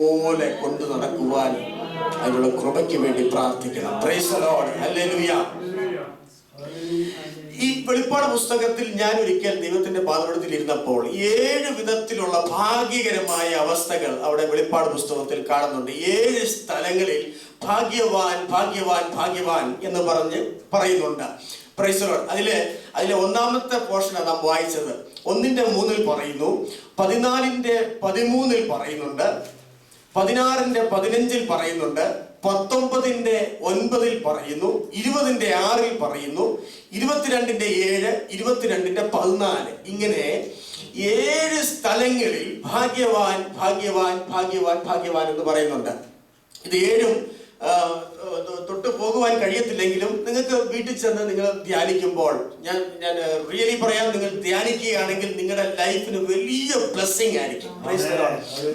പോലെ കൊണ്ടു നടക്കുവാൻ അതിനുള്ള കൃപയ്ക്ക് വേണ്ടി പ്രാർത്ഥിക്കണം. Price the Lord. ഹല്ലേലൂയ. ഈ വെളിപ്പാട് പുസ്തകത്തിൽ ഞാൻ ഒരിക്കൽ ദൈവത്തിന്റെ പാദപീഠത്തിൽ ഇരുന്നപ്പോൾ 7 വിധത്തിലുള്ള ഭാഗ്യകരമായ അവസ്ഥകൾ അവിടെ വെളിപ്പാട് പുസ്തകത്തിൽ കാണുന്നുണ്ട്. 7 സ്ഥലങ്ങളിൽ ഭാഗ്യവാൻ ഭാഗ്യവാൻ ഭാഗ്യവാൻ എന്ന് പറയുന്നുണ്ട്. Price the Lord. അതിലെ ഒന്നാമത്തെ പോർഷൻ നാം വായിച്ചത് 1:3 പറയുന്നു, 14:13 പറയുന്നുണ്ട്, 16:15 പറയുന്നുണ്ട്, 19:9 പറയുന്നു, 20:6 പറയുന്നു, 22:7, 22:14. ഇങ്ങനെ 7 സ്ഥലങ്ങളിൽ ഭാഗ്യവാൻ ഭാഗ്യവാൻ ഭാഗ്യവാൻ ഭാഗ്യവാൻ എന്ന് പറയുന്നുണ്ട്. ഇത് 7 തൊട്ട് പോകുവാൻ കഴിയത്തില്ലെങ്കിലും നിങ്ങൾക്ക് വീട്ടിൽ ചെന്ന് നിങ്ങൾ ധ്യാനിക്കുമ്പോൾ ഞാൻ റിയലി പറയാം, നിങ്ങൾ ധ്യാനിക്കുകയാണെങ്കിൽ നിങ്ങളുടെ ലൈഫിന് വലിയ ബ്ലെസ്സിങ് ആയിരിക്കും.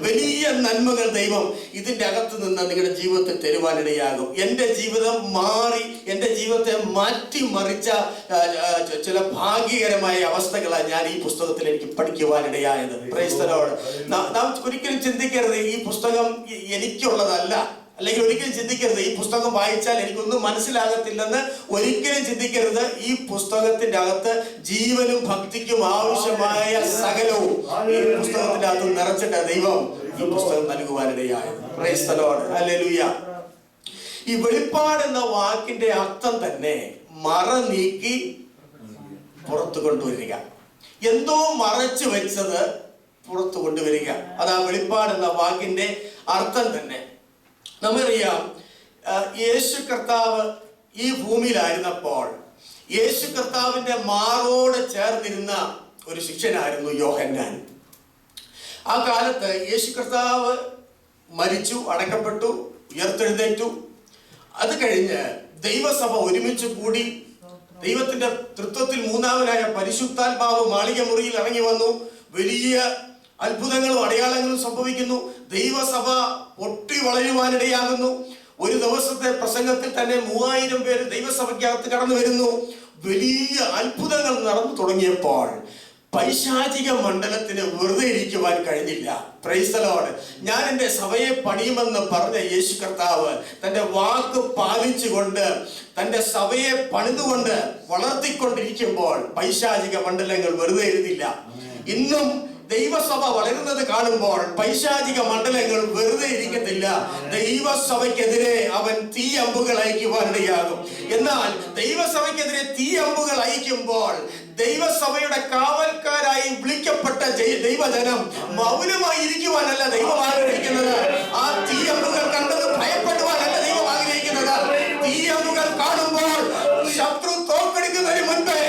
വലിയ നന്മകൾ ദൈവം ഇതിന്റെ അകത്ത് നിന്ന് നിങ്ങളുടെ ജീവിതത്തിൽ തരുവാനിടയാകും. എൻ്റെ ജീവിതം മാറി, എൻ്റെ ജീവിതത്തെ മാറ്റിമറിച്ച ചില ഭാഗ്യകരമായ അവസ്ഥകളാണ് ഞാൻ ഈ പുസ്തകത്തിൽ എനിക്ക് പഠിക്കുവാനിടയായത്. Price the Lord. നാം ഒരിക്കലും ചിന്തിക്കരുത് ഈ പുസ്തകം എനിക്കുള്ളതല്ല, അല്ലെങ്കിൽ ഒരിക്കലും ചിന്തിക്കരുത് ഈ പുസ്തകം വായിച്ചാൽ എനിക്കൊന്നും മനസ്സിലാകത്തില്ലെന്ന് ഒരിക്കലും ചിന്തിക്കരുത്. ഈ പുസ്തകത്തിന്റെ അകത്ത് ജീവനും ഭക്തിക്കും ആവശ്യമായ സകലവും ഈ പുസ്തകത്തിന്റെ അകത്ത് നിറച്ചിട്ട ദൈവം ഈ പുസ്തകം നൽകുവാനിടയായത്. Praise the Lord. ഹല്ലേലൂയ. ഈ വെളിപ്പാട് എന്ന വാക്കിന്റെ അർത്ഥം തന്നെ മറ നീക്കി പുറത്തു കൊണ്ടുവരിക, എന്തോ മറച്ചു വെച്ചത് പുറത്തു കൊണ്ടുവരിക. അതാ വെളിപ്പാട് എന്ന വാക്കിന്റെ അർത്ഥം തന്നെ. നമുക്കറിയാം, യേശു കർത്താവ് ഈ ഭൂമിയിലായിരുന്നപ്പോൾ യേശു കർത്താവിന്റെ മാറോട് ചേർന്നിരുന്ന ഒരു ശിഷ്യനായിരുന്നു യോഹന്നാൻ. ആ കാലത്ത് യേശു കർത്താവ് മരിച്ചു, അടക്കപ്പെട്ടു, ഉയർത്തെഴുന്നേറ്റു. അത് കഴിഞ്ഞ് ദൈവസഭ ഒരുമിച്ച് കൂടി. ദൈവത്തിന്റെ തൃത്വത്തിൽ മൂന്നാമനായ പരിശുദ്ധാത്മാവ് മാളിക മുറിയിൽ ഇറങ്ങി വന്നു. വലിയ അത്ഭുതങ്ങളും അടയാളങ്ങളും സംഭവിക്കുന്നു. ദൈവസഭ പൊട്ടി വളരുവാനിടയാകുന്നു. ഒരു ദിവസത്തെ പ്രസംഗത്തിൽ തന്നെ 3000 പേര് ദൈവസഭയ്ക്കകത്ത് കടന്നു വരുന്നു. വലിയ അത്ഭുതങ്ങൾ നടന്നു തുടങ്ങിയപ്പോൾ പൈശാചിക മണ്ഡലത്തിന് വെറുതെ ഇരിക്കുവാൻ കഴിഞ്ഞില്ല. Price the Lord. ഞാൻ എൻ്റെ സഭയെ പണിയുമെന്ന് പറഞ്ഞ യേശു കർത്താവ് തൻ്റെ വാക്ക് പാലിച്ചുകൊണ്ട് തൻ്റെ സഭയെ പണിതുകൊണ്ട് വളർത്തിക്കൊണ്ടിരിക്കുമ്പോൾ പൈശാചിക മണ്ഡലങ്ങൾ വെറുതെ ഇരുന്നില്ല. ഇന്നും ദൈവസഭ വളരുന്നത് കാണുമ്പോൾ പൈശാചിക മണ്ഡലങ്ങൾ വെറുതെ ഇരിക്കത്തില്ല. ദൈവസഭയ്ക്കെതിരെ അവൻ തീയമ്പുകൾ അയക്കുവാനിടയാകും. എന്നാൽ ദൈവസഭയ്ക്കെതിരെ തീയമ്പുകൾ അയക്കുമ്പോൾ ദൈവസഭയുടെ കാവൽക്കാരായി വിളിക്കപ്പെട്ട ദൈവജനം മൗനമായി ഇരിക്കുവാനല്ല ദൈവം ആഗ്രഹിക്കുന്നത്. ആ തീയമ്പുകൾ കണ്ടത് ഭയപ്പെടുവാനല്ല ദൈവം ആഗ്രഹിക്കുന്നത്. തീയമ്പുകൾ കാണുമ്പോൾ ശത്രു തോൽക്കടിക്കുന്നതിന് മുൻപേ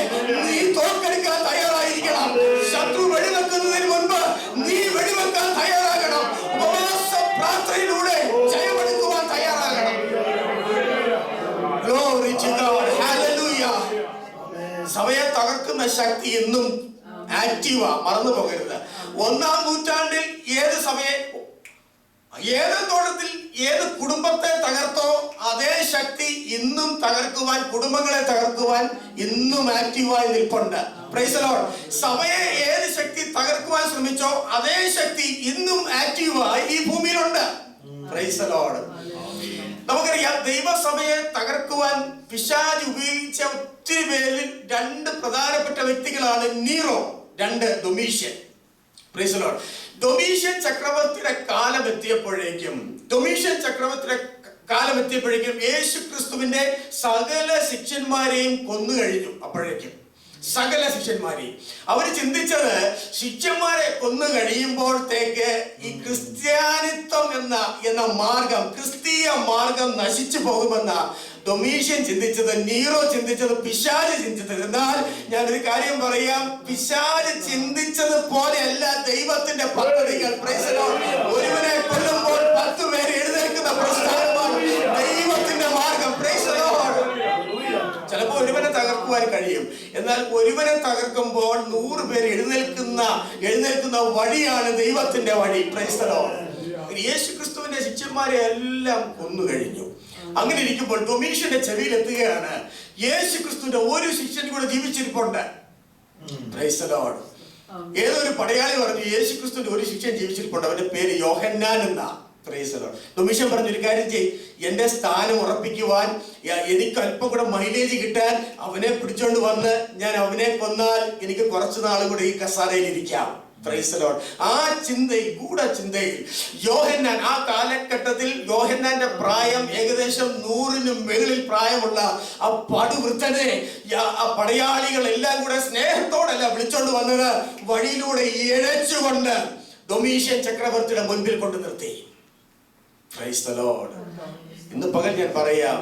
നീ തോൽക്കടിക്കാൻ തയ്യാറായിരിക്കണം. ശത്രു വെടിവെക്കുന്നതിന് മുൻപ് നീ വെടിവെക്കാൻ തയ്യാറാകണം. ഉപവാസ പ്രാർത്ഥനയിലൂടെ ജയമെടുക്കുവാൻ തയ്യാറാകണം. Glory to God. Hallelujah. സഭയെ തകർക്കുന്ന ശക്തി എന്നും ആക്റ്റീവാ, മറന്നു പോകരുത്. 1-ാം നൂറ്റാണ്ടിൽ ഏത് സഭയെ, ഏത് തോട്ടത്തിൽ ഏത് കുടുംബത്തെ തകർത്തോ അതേ ശക്തി ഇന്നും തകർക്കുവാൻ, കുടുംബങ്ങളെ തകർക്കുവാൻ ഇന്നും ആക്റ്റീവായി നിൽപ്പുണ്ട്. Price the Lord. സഭയെ ഏത് ശക്തി തകർക്കുവാൻ ശ്രമിച്ചോ അതേ ശക്തി ഇന്നും ആക്റ്റീവായി ഈ ഭൂമിയിലുണ്ട്. Price the Lord. നമുക്കറിയാം, ദൈവസഭയെ തകർക്കുവാൻ പിശാച് ഉപയോഗിച്ച ഒത്തിരി പേരിൽ 2 പ്രധാനപ്പെട്ട വ്യക്തികളാണ് Nero, 2 Domitian. Praise the Lord. Domitian ചക്രവർത്തിയുടെ കാലം എത്തിയപ്പോഴേക്കും യേശു ക്രിസ്തുവിന്റെ സകല ശിഷ്യന്മാരെയും കൊന്നു കഴിഞ്ഞു. അപ്പോഴേക്കും സകല ശിഷ്യന്മാരെയും അവർ ചിന്തിച്ചത്, ശിഷ്യന്മാരെ കൊന്നു കഴിയുമ്പോഴത്തേക്ക് ഈ ക്രിസ്ത്യാനിത്വം എന്ന മാർഗം, ക്രിസ്തീയ മാർഗം നശിച്ചു പോകുമെന്ന ഡൊമീഷ്യൻ ചിന്തിച്ചത്, നീറോ ചിന്തിച്ചത്, പിശാച് ചിന്തിച്ചത്. എന്നാൽ ഞാനൊരു കാര്യം പറയാം, പിശാച് ചിന്തിച്ചത് പോലെയല്ല ദൈവത്തിന്റെ പദ്ധതികൾ. Price the Lord. ഒരുവനെ കൊല്ലുമ്പോൾ 10 പേര് എഴുന്നേൽക്കുന്ന പ്രസ്ഥാനമാണ് ദൈവത്തിന്റെ മാർഗം. Price the Lord. ചിലപ്പോൾ ഒരുവനെ തകർക്കുവാൻ കഴിയും, എന്നാൽ ഒരുവനെ തകർക്കുമ്പോൾ 100 പേര് എഴുന്നേൽക്കുന്ന വഴിയാണ് ദൈവത്തിന്റെ വഴി. Price the Lord. യേശു ക്രിസ്തുവിന്റെ ശിഷ്യന്മാരെ എല്ലാം കൊന്നു കഴിഞ്ഞു. അങ്ങനെ ഇരിക്കുമ്പോൾ ഡൊമീഷ്യന്റെ ചെവിയിൽ എത്തുകയാണ്, യേശു ക്രിസ്തുവിന്റെ ഒരു ശിഷ്യൻ കൂടെ ജീവിച്ചിരിപ്പുണ്ട്. Praise the Lord. ഏതൊരു പടയാളി പറഞ്ഞു, യേശു ക്രിസ്തുവിന്റെ ഒരു ശിഷ്യൻ ജീവിച്ചിരിപ്പുണ്ട്, അവന്റെ പേര് യോഹന്നാൻ എന്നാ. ഡൊമീഷ്യൻ പറഞ്ഞു, ഒരു കാര്യം ചെയ്യ്, എന്റെ സ്ഥാനം ഉറപ്പിക്കുവാൻ, എനിക്ക് അല്പം കൂടെ മൈലേജ് കിട്ടാൻ അവനെ പിടിച്ചോണ്ട് വന്ന് ഞാൻ അവനെ കൊന്നാൽ എനിക്ക് കുറച്ചു നാളും കൂടെ ഈ കസാരയിൽ ഇരിക്കാം. ആ ചിന്തയിൽ, ഗൂഢചിന്തയിൽ യോഹന്നാൻ, ആ കാലഘട്ടത്തിൽ യോഹന്നാന്റെ പ്രായം ഏകദേശം 100-ന് മുകളിൽ പ്രായമുള്ള ആ പടുവൃദ്ധനെ ആ പടയാളികൾ എല്ലാം കൂടെ സ്നേഹത്തോടല്ല വിളിച്ചോണ്ട് വന്നത്, വഴിയിലൂടെ ഇഴച്ചുകൊണ്ട് ഡൊമീഷ്യൻ ചക്രവർത്തിയുടെ മുൻപിൽ കൊണ്ട് നിർത്തി. Price the Lord. ഇന്ന് പകൽ ഞാൻ പറയാം,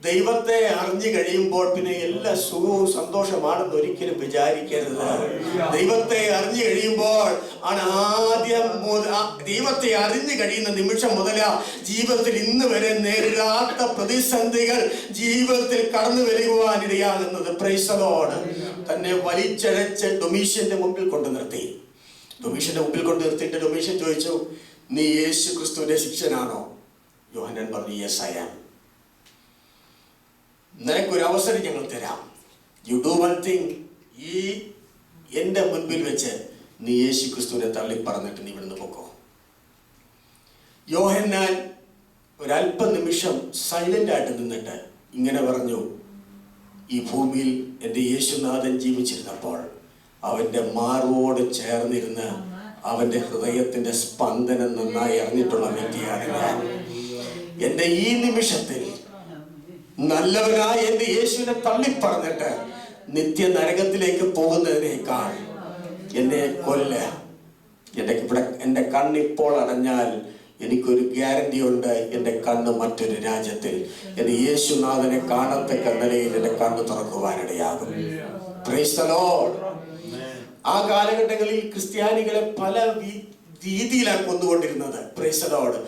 ദൈവത്തെ അറിഞ്ഞു കഴിയുമ്പോൾ പിന്നെ എല്ലാ സുഖവും സന്തോഷമാണെന്ന് ഒരിക്കലും വിചാരിക്കരുത്. ദൈവത്തെ അറിഞ്ഞു കഴിയുമ്പോൾ ആണ് ദൈവത്തെ അറിഞ്ഞു കഴിയുന്ന നിമിഷം മുതൽ ജീവിതത്തിൽ ഇന്ന് വരെ നേരിടാത്ത പ്രതിസന്ധികൾ ജീവിതത്തിൽ കടന്നു വരുവാൻ ഇടയാകുന്നത്. Price the Lord. തന്നെ വലിച്ചഴച്ച് ഡൊമീഷ്യന്റെ മുമ്പിൽ കൊണ്ട് നിർത്തി. ഡൊമീഷ്യന്റെ മുമ്പിൽ കൊണ്ട് നിർത്തിയിട്ട് ഡൊമീഷ്യൻ ചോദിച്ചു, നീ യേശു ക്രിസ്തുവിന്റെ ശിഷ്യനാണോ? യോഹന്നാൻ പറഞ്ഞു, യെസ് ഐ ആം. നിനക്കൊരു അവസരം ഞങ്ങൾ തരാം. You do one thing. ഈ എൻ്റെ മുൻപിൽ വെച്ച് നീ യേശു ക്രിസ്തുവിനെ തള്ളി പറഞ്ഞിട്ട് നീ ഇവിടുന്ന് പൊക്കോ. യോഹന്നാൻ ഒരല്പ നിമിഷം സൈലന്റ് ആയിട്ട് നിന്നിട്ട് ഇങ്ങനെ പറഞ്ഞു, ഈ ഭൂമിയിൽ എൻ്റെ യേശുനാഥൻ ജീവിച്ചിരുന്നപ്പോൾ അവൻ്റെ മാർവോട് ചേർന്നിരുന്ന് അവൻ്റെ ഹൃദയത്തിൻ്റെ സ്പന്ദനം നന്നായി അറിഞ്ഞിട്ടുള്ള വ്യക്തിയാണ് ഞാൻ. എൻ്റെ ഈ നിമിഷത്തിൽ നല്ലവനായ എൻ്റെ യേശുവിനെ തള്ളിപ്പറഞ്ഞിട്ട് നിത്യ നരകത്തിലേക്ക് പോകുന്നതിനേക്കാൾ എന്നെ കൊല്ല. എൻ്റെ കണ്ണിപ്പോൾ അടഞ്ഞാൽ എനിക്കൊരു ഗ്യാരണ്ടി ഉണ്ട്, എൻ്റെ കണ്ണ് മറ്റൊരു രാജ്യത്തിൽ എൻ്റെ യേശുനാഥനെ കാണത്തക്ക നിലയിൽ എൻ്റെ കണ്ണ് തുറക്കുവാനിടയാകും. Praise the Lord. ആ കാലഘട്ടങ്ങളിൽ ക്രിസ്ത്യാനികളെ പല രീതിയിലാണ് കൊന്നുകൊണ്ടിരുന്നത്. Price the Lord.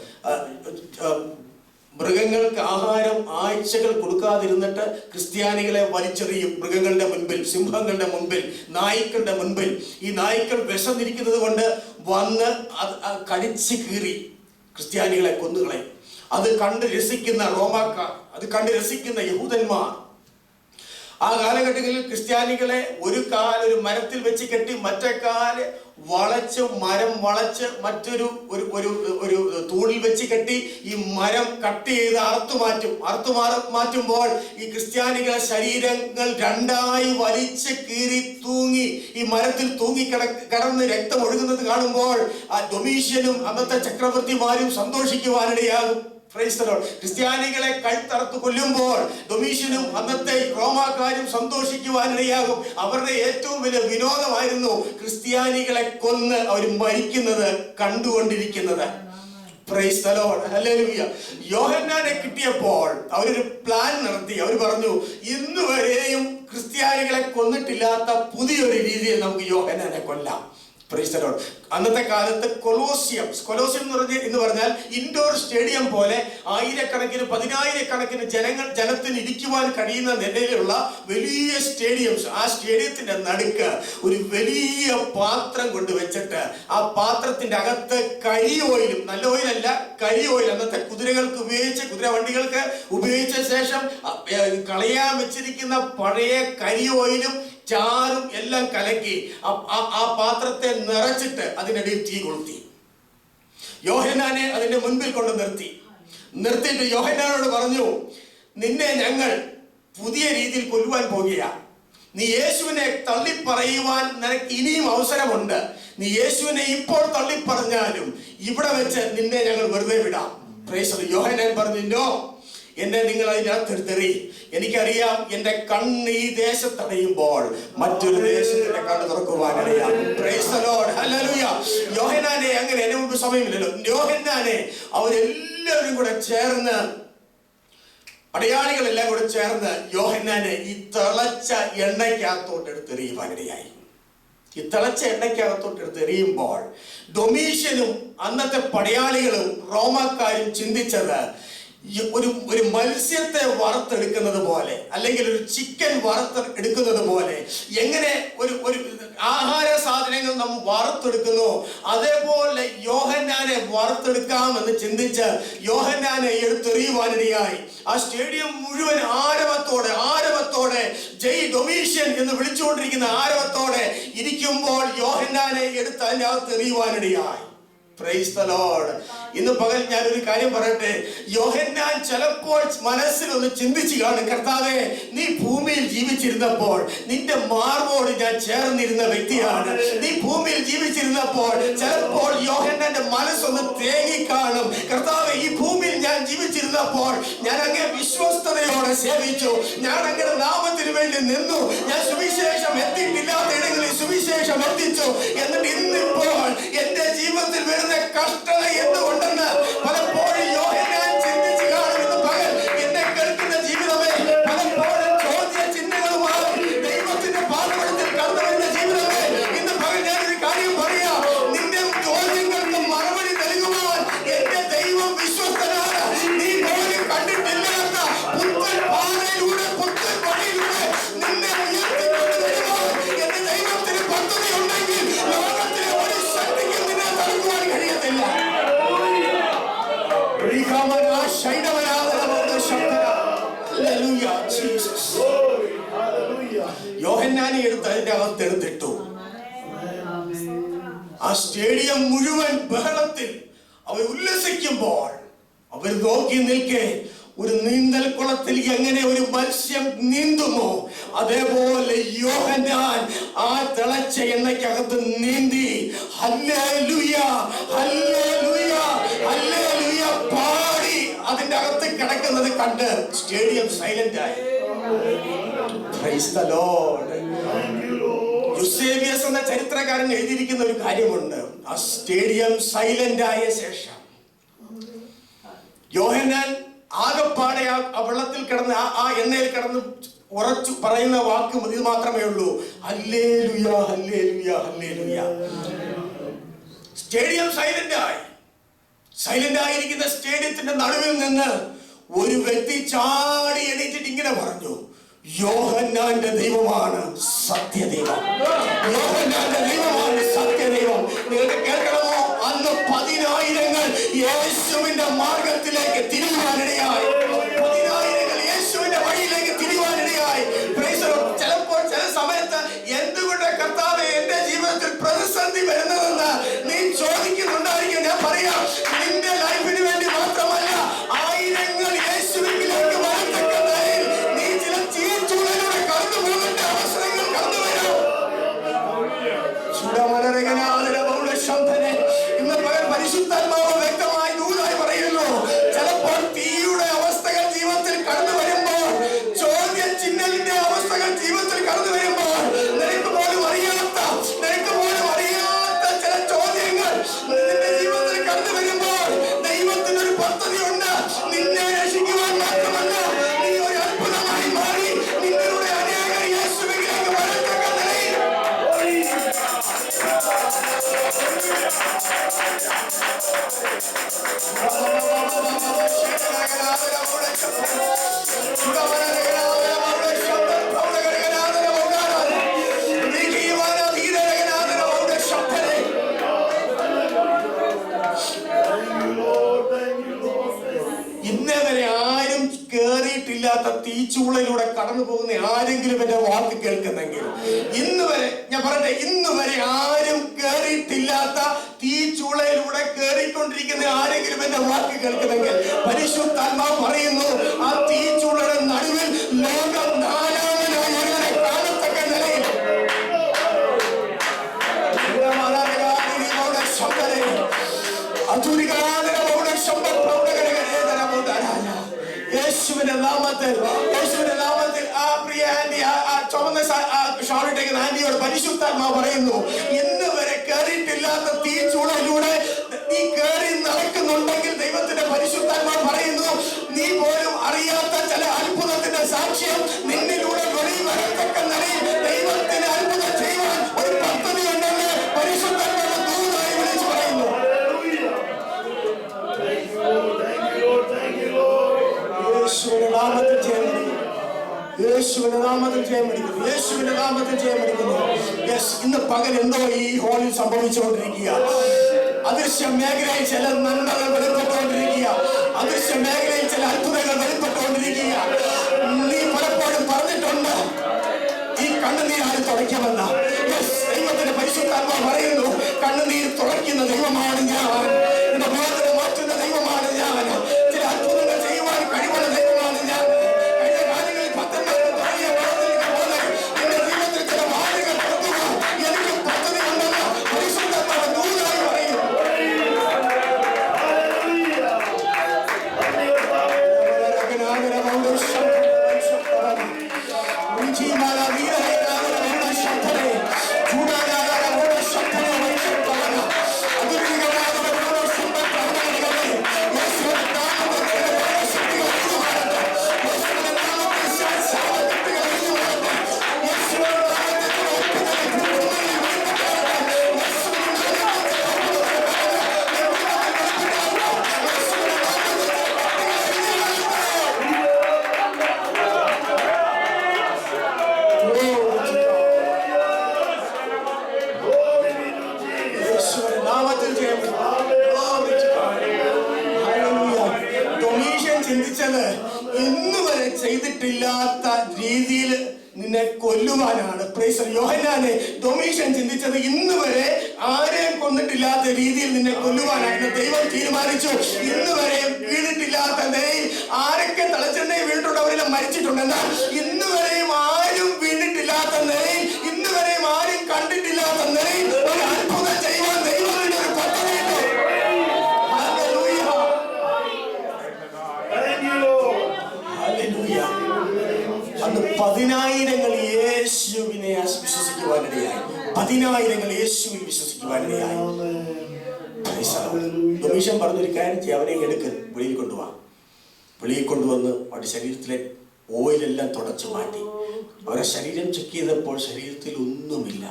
മൃഗങ്ങൾക്ക് ആഹാരം ആഴ്ചകൾ കൊടുക്കാതിരുന്നിട്ട് ക്രിസ്ത്യാനികളെ വലിച്ചെറിയും. മൃഗങ്ങളുടെ മുൻപിൽ, സിംഹങ്ങളുടെ മുൻപിൽ, നായ്ക്കളുടെ മുൻപിൽ. ഈ നായ്ക്കൾ വിശന്നിരിക്കുന്നത് കൊണ്ട് വന്ന് കടിച്ച് കീറി ക്രിസ്ത്യാനികളെ കൊന്നുകളയും. അത് കണ്ട് രസിക്കുന്ന റോമാക്കാർ, അത് കണ്ട് രസിക്കുന്ന യഹൂദന്മാർ ആ കാലഘട്ടങ്ങളിൽ ക്രിസ്ത്യാനികളെ ഒരു മരത്തിൽ വെച്ച് കെട്ടി മറ്റേ കാല് വളച്ച്, മരം വളച്ച് മറ്റൊരു ഒരു തൂണിൽ വെച്ച് കെട്ടി ഈ മരം കട്ട് ചെയ്ത് മാറ്റുമ്പോൾ ഈ ക്രിസ്ത്യാനികളെ ശരീരങ്ങൾ രണ്ടായി വലിച്ച് കീറി തൂങ്ങി ഈ മരത്തിൽ കിടന്ന് രക്തം ഒഴുകുന്നത് കാണുമ്പോൾ ആ ഡൊമീഷ്യനും അന്നത്തെ ചക്രവർത്തിമാരും സന്തോഷിക്കുവാനിടയാകും. ക്രിസ്ത്യാനികളെ കഴുത്തറുത്ത് കൊല്ലുമ്പോൾ ഡൊമീഷ്യനും അന്നത്തെ റോമാക്കാരും സന്തോഷിക്കുവാനിടയാകും. അവരുടെ ഏറ്റവും വലിയ വിനോദമായിരുന്നു ക്രിസ്ത്യാനികളെ കൊന്ന് അവർ മരിക്കുന്നത് കണ്ടുകൊണ്ടിരിക്കുന്നത്. Price the Lord. ഹല്ലേലൂയ. യോഹന്നാനെ കിട്ടിയപ്പോൾ അവരൊരു പ്ലാൻ നടത്തി. അവർ പറഞ്ഞു, ഇന്ന് വരെയും ക്രിസ്ത്യാനികളെ കൊന്നിട്ടില്ലാത്ത പുതിയൊരു രീതിയിൽ നമുക്ക് യോഹന്നാനെ കൊല്ലാം. Praise the Lord. അന്നത്തെ കാലത്ത് കൊലോസിയം എന്ന് പറഞ്ഞാൽ ഇൻഡോർ സ്റ്റേഡിയം പോലെ ആയിരക്കണക്കിന് 10,000-കണക്കിന് ജനത്തിന് ഇരിക്കുവാൻ കഴിയുന്ന നിലയിലുള്ള വലിയ സ്റ്റേഡിയംസ്. ആ സ്റ്റേഡിയത്തിന്റെ നടുക്ക് ഒരു വലിയ പാത്രം കൊണ്ടുവച്ചിട്ട് ആ പാത്രത്തിന്റെ അകത്ത് കരി ഓയിലും, നല്ല ഓയിലല്ല, കരി ഓയിൽ, അന്നത്തെ കുതിരവണ്ടികൾക്ക് ഉപയോഗിച്ച ശേഷം കളയാൻ വെച്ചിരിക്കുന്ന പഴയ കരി ഓയിലും ചാറും എല്ലാം കലക്കി ആ പാത്രത്തെ നിറച്ചിട്ട് അതിനിടയിൽ തീ കൊളുത്തി. യോഹന്നാനെ അതിന്റെ മുൻപിൽ കൊണ്ട് നിർത്തിയിട്ട് യോഹന്നാനോട് പറഞ്ഞു, നിന്നെ ഞങ്ങൾ പുതിയ രീതിയിൽ കൊല്ലുവാൻ പോകുകയാ. നീ യേശുവിനെ തള്ളിപ്പറയുവാൻ നിനക്ക് ഇനിയും അവസരമുണ്ട്. നീ യേശുവിനെ ഇപ്പോൾ തള്ളിപ്പറഞ്ഞാലും ഇവിടെ വെച്ച് നിന്നെ ഞങ്ങൾ വെറുതെ വിടാം. Price the Lord. യോഹന്നാൻ പറഞ്ഞു, നോ, എന്നെ നിങ്ങൾ അതിനകത്തെടുത്തെറി. എനിക്കറിയാം എൻ്റെ കണ്ണ് ഈ ദേശത്തടയുമ്പോൾ മറ്റൊരു ദേശത്തിന്റെ കണ്ണ് തുറക്കുവാനിടയാകും. Praise the Lord. ഹല്ലേലൂയ. യോഹന്നാനെ അങ്ങനെ, എന്നെ മുമ്പ് സമയമില്ലല്ലോ, യോഹന്നാനെ അവരെല്ലാവരും കൂടെ ചേർന്ന്, പടയാളികളെല്ലാം കൂടെ ചേർന്ന് യോഹന്നാനെ ഈ തിളച്ച എണ്ണയ്ക്കകത്തോട്ട് എടുത്തെറിയുവാനിടയായി. ഈ തിളച്ച എണ്ണയ്ക്കകത്തോട്ട് എടുത്തെറിയുമ്പോൾ ഡൊമീഷ്യനും അന്നത്തെ പടയാളികളും റോമാക്കാരും ചിന്തിച്ചത് ഒരു മത്സ്യത്തെ വറുത്തെടുക്കുന്നത് പോലെ, അല്ലെങ്കിൽ ഒരു ചിക്കൻ വറുത്തെടുക്കുന്നത് പോലെ, എങ്ങനെ ഒരു ആഹാര സാധനങ്ങൾ നാം വറുത്തെടുക്കുന്നു അതേപോലെ യോഹന്നാനെ വറുത്തെടുക്കാമെന്ന് ചിന്തിച്ച് യോഹന്നാനെ എടുത്തെറിയുവാനിടയായി. ആ സ്റ്റേഡിയം മുഴുവൻ ആരവത്തോടെ ജയ് ഡൊമീഷ്യൻ എന്ന് വിളിച്ചുകൊണ്ടിരിക്കുന്ന ആരവത്തോടെ ഇരിക്കുമ്പോൾ യോഹന്നാനെ എടുത്ത് അതിൻ്റെ അകത്ത് എറിയുവാനിടയായി. Price the Lord. ഇന്ന് പകൽ ഞാനൊരു കാര്യം പറയട്ടെ. യോഹന്നാൻ ചിലപ്പോൾ മനസ്സിലൊന്ന് ചിന്തിച്ചു കാണും, കർത്താവേ, നീ ഭൂമിയിൽ ജീവിച്ചിരുന്നപ്പോൾ നിന്റെ മാർവോട് ഞാൻ ചേർന്നിരുന്ന വ്യക്തിയാണ്. നീ ഭൂമിയിൽ ജീവിച്ചിരുന്നപ്പോൾ ചിലപ്പോൾ യോഹന്നാന്റെ മനസ്സൊന്ന് തേങ്ങിക്കാണും. കർത്താവേ, ഈ ഭൂമിയിൽ ഞാൻ ജീവിച്ചിരുന്നപ്പോൾ ഞാൻ അങ്ങേ വിശ്വസ്തയോടെ സേവിച്ചു, ഞാൻ അങ്ങയുടെ നാമത്തിന് വേണ്ടി നിന്നു, ഞാൻ സുവിശേഷം എത്തിയിട്ടില്ലാത്ത ഇടങ്ങളിൽ സുവിശേഷം എത്തിച്ചു. എന്നിട്ട് ഇന്നിപ്പോൾ എന്റെ ജീവിതത്തിൽ വരുന്ന കഷ്ടത എന്തുകൊണ്ടെന്ന് പലപ്പോഴും യോഹന്നാൻ ചിന്തിച്ചു കാണും. ഇന്ന് പകൽ എന്നെ കേൾക്കുന്ന ജീവിതമേ, പലപ്പോഴും ചോദ്യ ചിഹ്നങ്ങളുമായി ദൈവത്തിന്റെ പാദപീഠത്തിൽ കടന്നു വരുന്ന ജീവിതമേ, ഇന്ന് പകൽ ഞാനൊരു കാര്യം പറയാം. നിന്റെ ചോദ്യങ്ങൾക്ക് മറുപടി നൽകുവാൻ എന്റെ ദൈവം വിശ്വസ്തനാണ്. നീ പോലും കണ്ടിട്ടില്ലാത്ത പുത്തൻ പാതയിലൂടെ, പുത്തൻ വഴിയിലൂടെ നിന്നെ ഉയർത്തിക്കൊണ്ട് വരുവാൻ എന്റെ ദൈവത്തിന് പദ്ധതി ഉണ്ടെങ്കിൽ ലോകത്തിലെ ഒരു ശക്തിക്കും നിന്നെ തടുക്കുവാൻ കഴിയത്തില്ല. യോഹന്നാനെ എടുത്ത് അതിന്റെ അകത്തെടുത്തിട്ടു. ആ സ്റ്റേഡിയം മുഴുവൻ ബഹളത്തിൽ അവർ ഉല്ലസിക്കുമ്പോൾ അവർ നോക്കി നിൽക്കെ, ഒരു നീന്തൽ കുളത്തിൽ എങ്ങനെ ഒരു മത്സ്യം നീന്തുമോ അതേപോലെ യോഹന്നാൻ ആ തിളച്ച എണ്ണയ്ക്കകത്ത് നീന്തി ഹല്ലേലൂയ ഹല്ലേലൂയ ഹല്ലേലൂയ പാടി അതിന്റെ അകത്ത് കിടക്കുന്നത് കണ്ട് സ്റ്റേഡിയം സൈലന്റ് ആയി. Praise the Lord. യൂസേബിയസ് എന്ന ചരിത്രകാരൻ എഴുതിയിരിക്കുന്ന ഒരു കാര്യമുണ്ട്. ആ സ്റ്റേഡിയം സൈലന്റ് ആയ ശേഷം യോഹന്നാൻ ആകപ്പാടെ ആ വെള്ളത്തിൽ കിടന്ന് ആ എണ്ണയിൽ കിടന്ന് ഉറച്ചു പറയുന്ന വാക്ക് ഇത് മാത്രമേ ഉള്ളൂ, hallelujah hallelujah hallelujah. Stadium silent ആയി. സൈലന്റ് ആയിരിക്കുന്ന സ്റ്റേഡിയത്തിന്റെ നടുവിൽ നിന്ന് ഒരു വ്യക്തി ചാടി എണീറ്റിട്ട് ഇങ്ങനെ പറഞ്ഞു, യോഹന്നാന്റെ ദൈവമാണ് സത്യദൈവം. യോഹന്നാന്റെ ദൈവമാണ് സത്യദൈവം. നിങ്ങൾക്ക് കേൾക്കണമോ? അന്ന് 10,000 യേശുവിന്റെ മാർഗത്തിലേക്ക് തിരിയുവാനിടയായി. 10,000 യേശുവിന്റെ വഴിയിലേക്ക് തിരിയുവാനിടയായി. ചിലപ്പോൾ ചില സമയത്ത് എന്തുകൊണ്ട് കർത്താവേ എന്റെ ജീവിതത്തിൽ പ്രതിസന്ധി വരുന്നതെന്ന് നീ ചോദിക്കുന്നുണ്ടായിരിക്കും. ഞാൻ പറയാം, നിന്റെ ലൈഫിന് വേണ്ടി മാത്രമല്ല, 1000 യേശുവിലേക്ക് വരത്തക്ക നിലയിൽ നീ ചില ചീർച്ചൂളിലൂടെ കടന്നു പോകേണ്ട അവസരങ്ങൾ കടന്നു വരും. ഇന്ന് പകൽ പരിശുദ്ധാത്മാവ് വ്യക്തമായി ദൂതായി പറയുന്നു, ചിലപ്പോൾ തീയുടെ അവസ്ഥകൾ ജീവിതത്തിൽ കടന്നു വരുമ്പോൾ, ചോദ്യ ചിഹ്നത്തിന്റെ അവസ്ഥകൾ ജീവിതത്തിൽ കടന്നു വരുമ്പോൾ, നിനക്ക് പോലും അറിയാത്ത ചില ചോദ്യങ്ങൾ നിന്റെ ജീവിതത്തിൽ കടന്നു വരുമ്പോൾ ദൈവത്തിന് ഒരു പദ്ധതിയുണ്ട്. നിന്നെ രക്ഷിക്കുവാൻ മാത്രമല്ല, നീ ഒരു അത്ഭുതമായി മാറി നിങ്ങളുടെ അനേകർ യേശുവിലേക്ക് വരത്തക്ക നിലയിൽ ഇന്നേ വരെ ആരും കേറിയിട്ടില്ലാത്ത തീച്ചൂളയിലൂടെ കടന്നു പോകുന്ന ആരെങ്കിലും എന്റെ വാക്ക് കേൾക്കുന്നെങ്കിൽ, ഇന്ന് വരെ ഞാൻ പറയട്ടെ, ഇന്ന് വരെ ആരും കേറിയിട്ടില്ലാത്ത തീച്ചൂളയിലൂടെ കേറിക്കൊണ്ടിരിക്കുന്ന ആരെങ്കിലും എന്റെ വാക്ക് കേൾക്കുന്നെങ്കിൽ, പരിശുദ്ധാത്മാവ് പറയുന്നു, ആ തീച്ചൂളയുടെ നടുവിൽ ലോകം നാലാമനായി കാണത്തക്ക നിലയിൽ യേശുവിന്റെ നാമത്തിൽ ആ പ്രിയ ആന്റി, ആ ചുമന്ന ഷാളിട്ടേക്കുന്ന ആന്റിയോട് പരിശുദ്ധാത്മാവ് പറയുന്നു, ഇന്ന് വരെ കേറിയിട്ടില്ലാത്ത തീച്ചൂളയിലൂടെ നീ കേറി നടക്കുന്നുണ്ടെങ്കിൽ ദൈവത്തിന്റെ പരിശുദ്ധാത്മാവ് പറയുന്നു, നീ പോലും അറിയാത്ത ചില അത്ഭുതത്തിന്റെ സാക്ഷ്യം നിന്നിലൂടെ വെളിയിൽ വരത്തക്ക നിലയിൽ ദൈവത്തിന് അത്ഭുതം ചെയ്യുവാൻ ഒരു പദ്ധതി ഉണ്ടെന്ന് പരിശുദ്ധാത്മാവ് ദൂതായി വിളിച്ചു പറയുന്നു. യേശുവിന്റെ നാമത്തിൽ ജയമടിക്കുന്നു. യേശുവിന്റെ നാമത്തിൽ ജയമടിക്കുന്നു. യേശുവിന്റെ നാമത്തിൽ ജയമടിക്കുന്നു. യെസ്, ഇന്ന് പകൽ എന്തോ ഈ ഹോളിൽ സംഭവിച്ചുകൊണ്ടിരിക്കുക. അദൃശ്യ മേഖലയിൽ ചില നന്മകൾ വെളിപ്പെട്ടുകൊണ്ടിരിക്കുക. അദൃശ്യ മേഖലയിൽ ചില അത്ഭുതങ്ങൾ വെളിപ്പെട്ടുകൊണ്ടിരിക്കുക. നീ പലപ്പോഴും പറഞ്ഞിട്ടുണ്ട്, ഈ കണ്ണുനീരാണ് തുടയ്ക്കാമെന്ന്. യെസ്, ദൈവത്തിന്റെ പരിശുദ്ധാത്മാവ് പറയുന്നു, കണ്ണു കണ്ണുനീർ തുടയ്ക്കുന്ന ദൈവമാണ് ഞാൻ. നിന്റെ വേദന മാറ്റുന്ന ദൈവമാണ് ഞാൻ. ചില അത്ഭുതങ്ങൾ ചെയ്യുവാൻ കഴിവുള്ള ദൈവമാണ് ഞാൻ. കഴിഞ്ഞ കാലങ്ങളിൽ 19 തുടങ്ങിയ വാതിലുകൾ പോലെ എന്റെ ജീവിതത്തിൽ ചില വാതിലുകൾ തുറന്നു. എനിക്ക് പദ്ധതി ഉണ്ടെന്ന് പരിശുദ്ധാത്മാവ് ദൂരായി പറയും. ചിന്തിച്ചത് ഇന്ന് വരെ ചെയ്തിട്ടില്ലാത്ത രീതിയിൽ നിന്നെ കൊല്ലുവാനാണ്. യോഹന്നാനെ ഡൊമീഷ്യൻ ചിന്തിച്ചത് ഇന്ന് വരെ ആരെയും കൊന്നിട്ടില്ലാത്ത രീതിയിൽ നിന്നെ കൊല്ലുവാനാണ്. ദൈവം തീരുമാനിച്ചു ഇന്ന് വരെ വീണിട്ടില്ലാത്ത നിലയിൽ ആരൊക്കെ തലച്ചെണ്ണയിൽ വീണിട്ടുണ്ട് അവരെല്ലാം മരിച്ചിട്ടുണ്ട്. എന്നാൽ ഇന്ന് വരെയും ആരും വീണിട്ടില്ലാത്ത നിലയിൽ, ഇന്ന് വരെയും ആരും കണ്ടിട്ടില്ലാത്ത നിലയിൽ ഒരു അത്ഭുതം ചെയ്യുവാൻ ദൈവത്തിന്റെ ഒരു പദ്ധതിയുണ്ട്. അന്ന് 10,000 യേശുവിനെ വിശ്വസിക്കുവാനിടയായി. 10,000 യേശുവിൽ വിശ്വസിക്കുവാനിടയായി. ഡൊമീഷ്യൻ പറഞ്ഞൊരു കാര്യം ചെയ്യും, അവനെ എടുക്ക്, വെളിയിൽ കൊണ്ടുപോവാ. വെളിയിൽ കൊണ്ടുവന്ന് അവരുടെ ശരീരത്തിലെ ഓയിലെല്ലാം തുടച്ചു മാറ്റി. അവരെ ശരീരം ചെക്ക് ചെയ്തപ്പോൾ ശരീരത്തിൽ ഒന്നുമില്ല.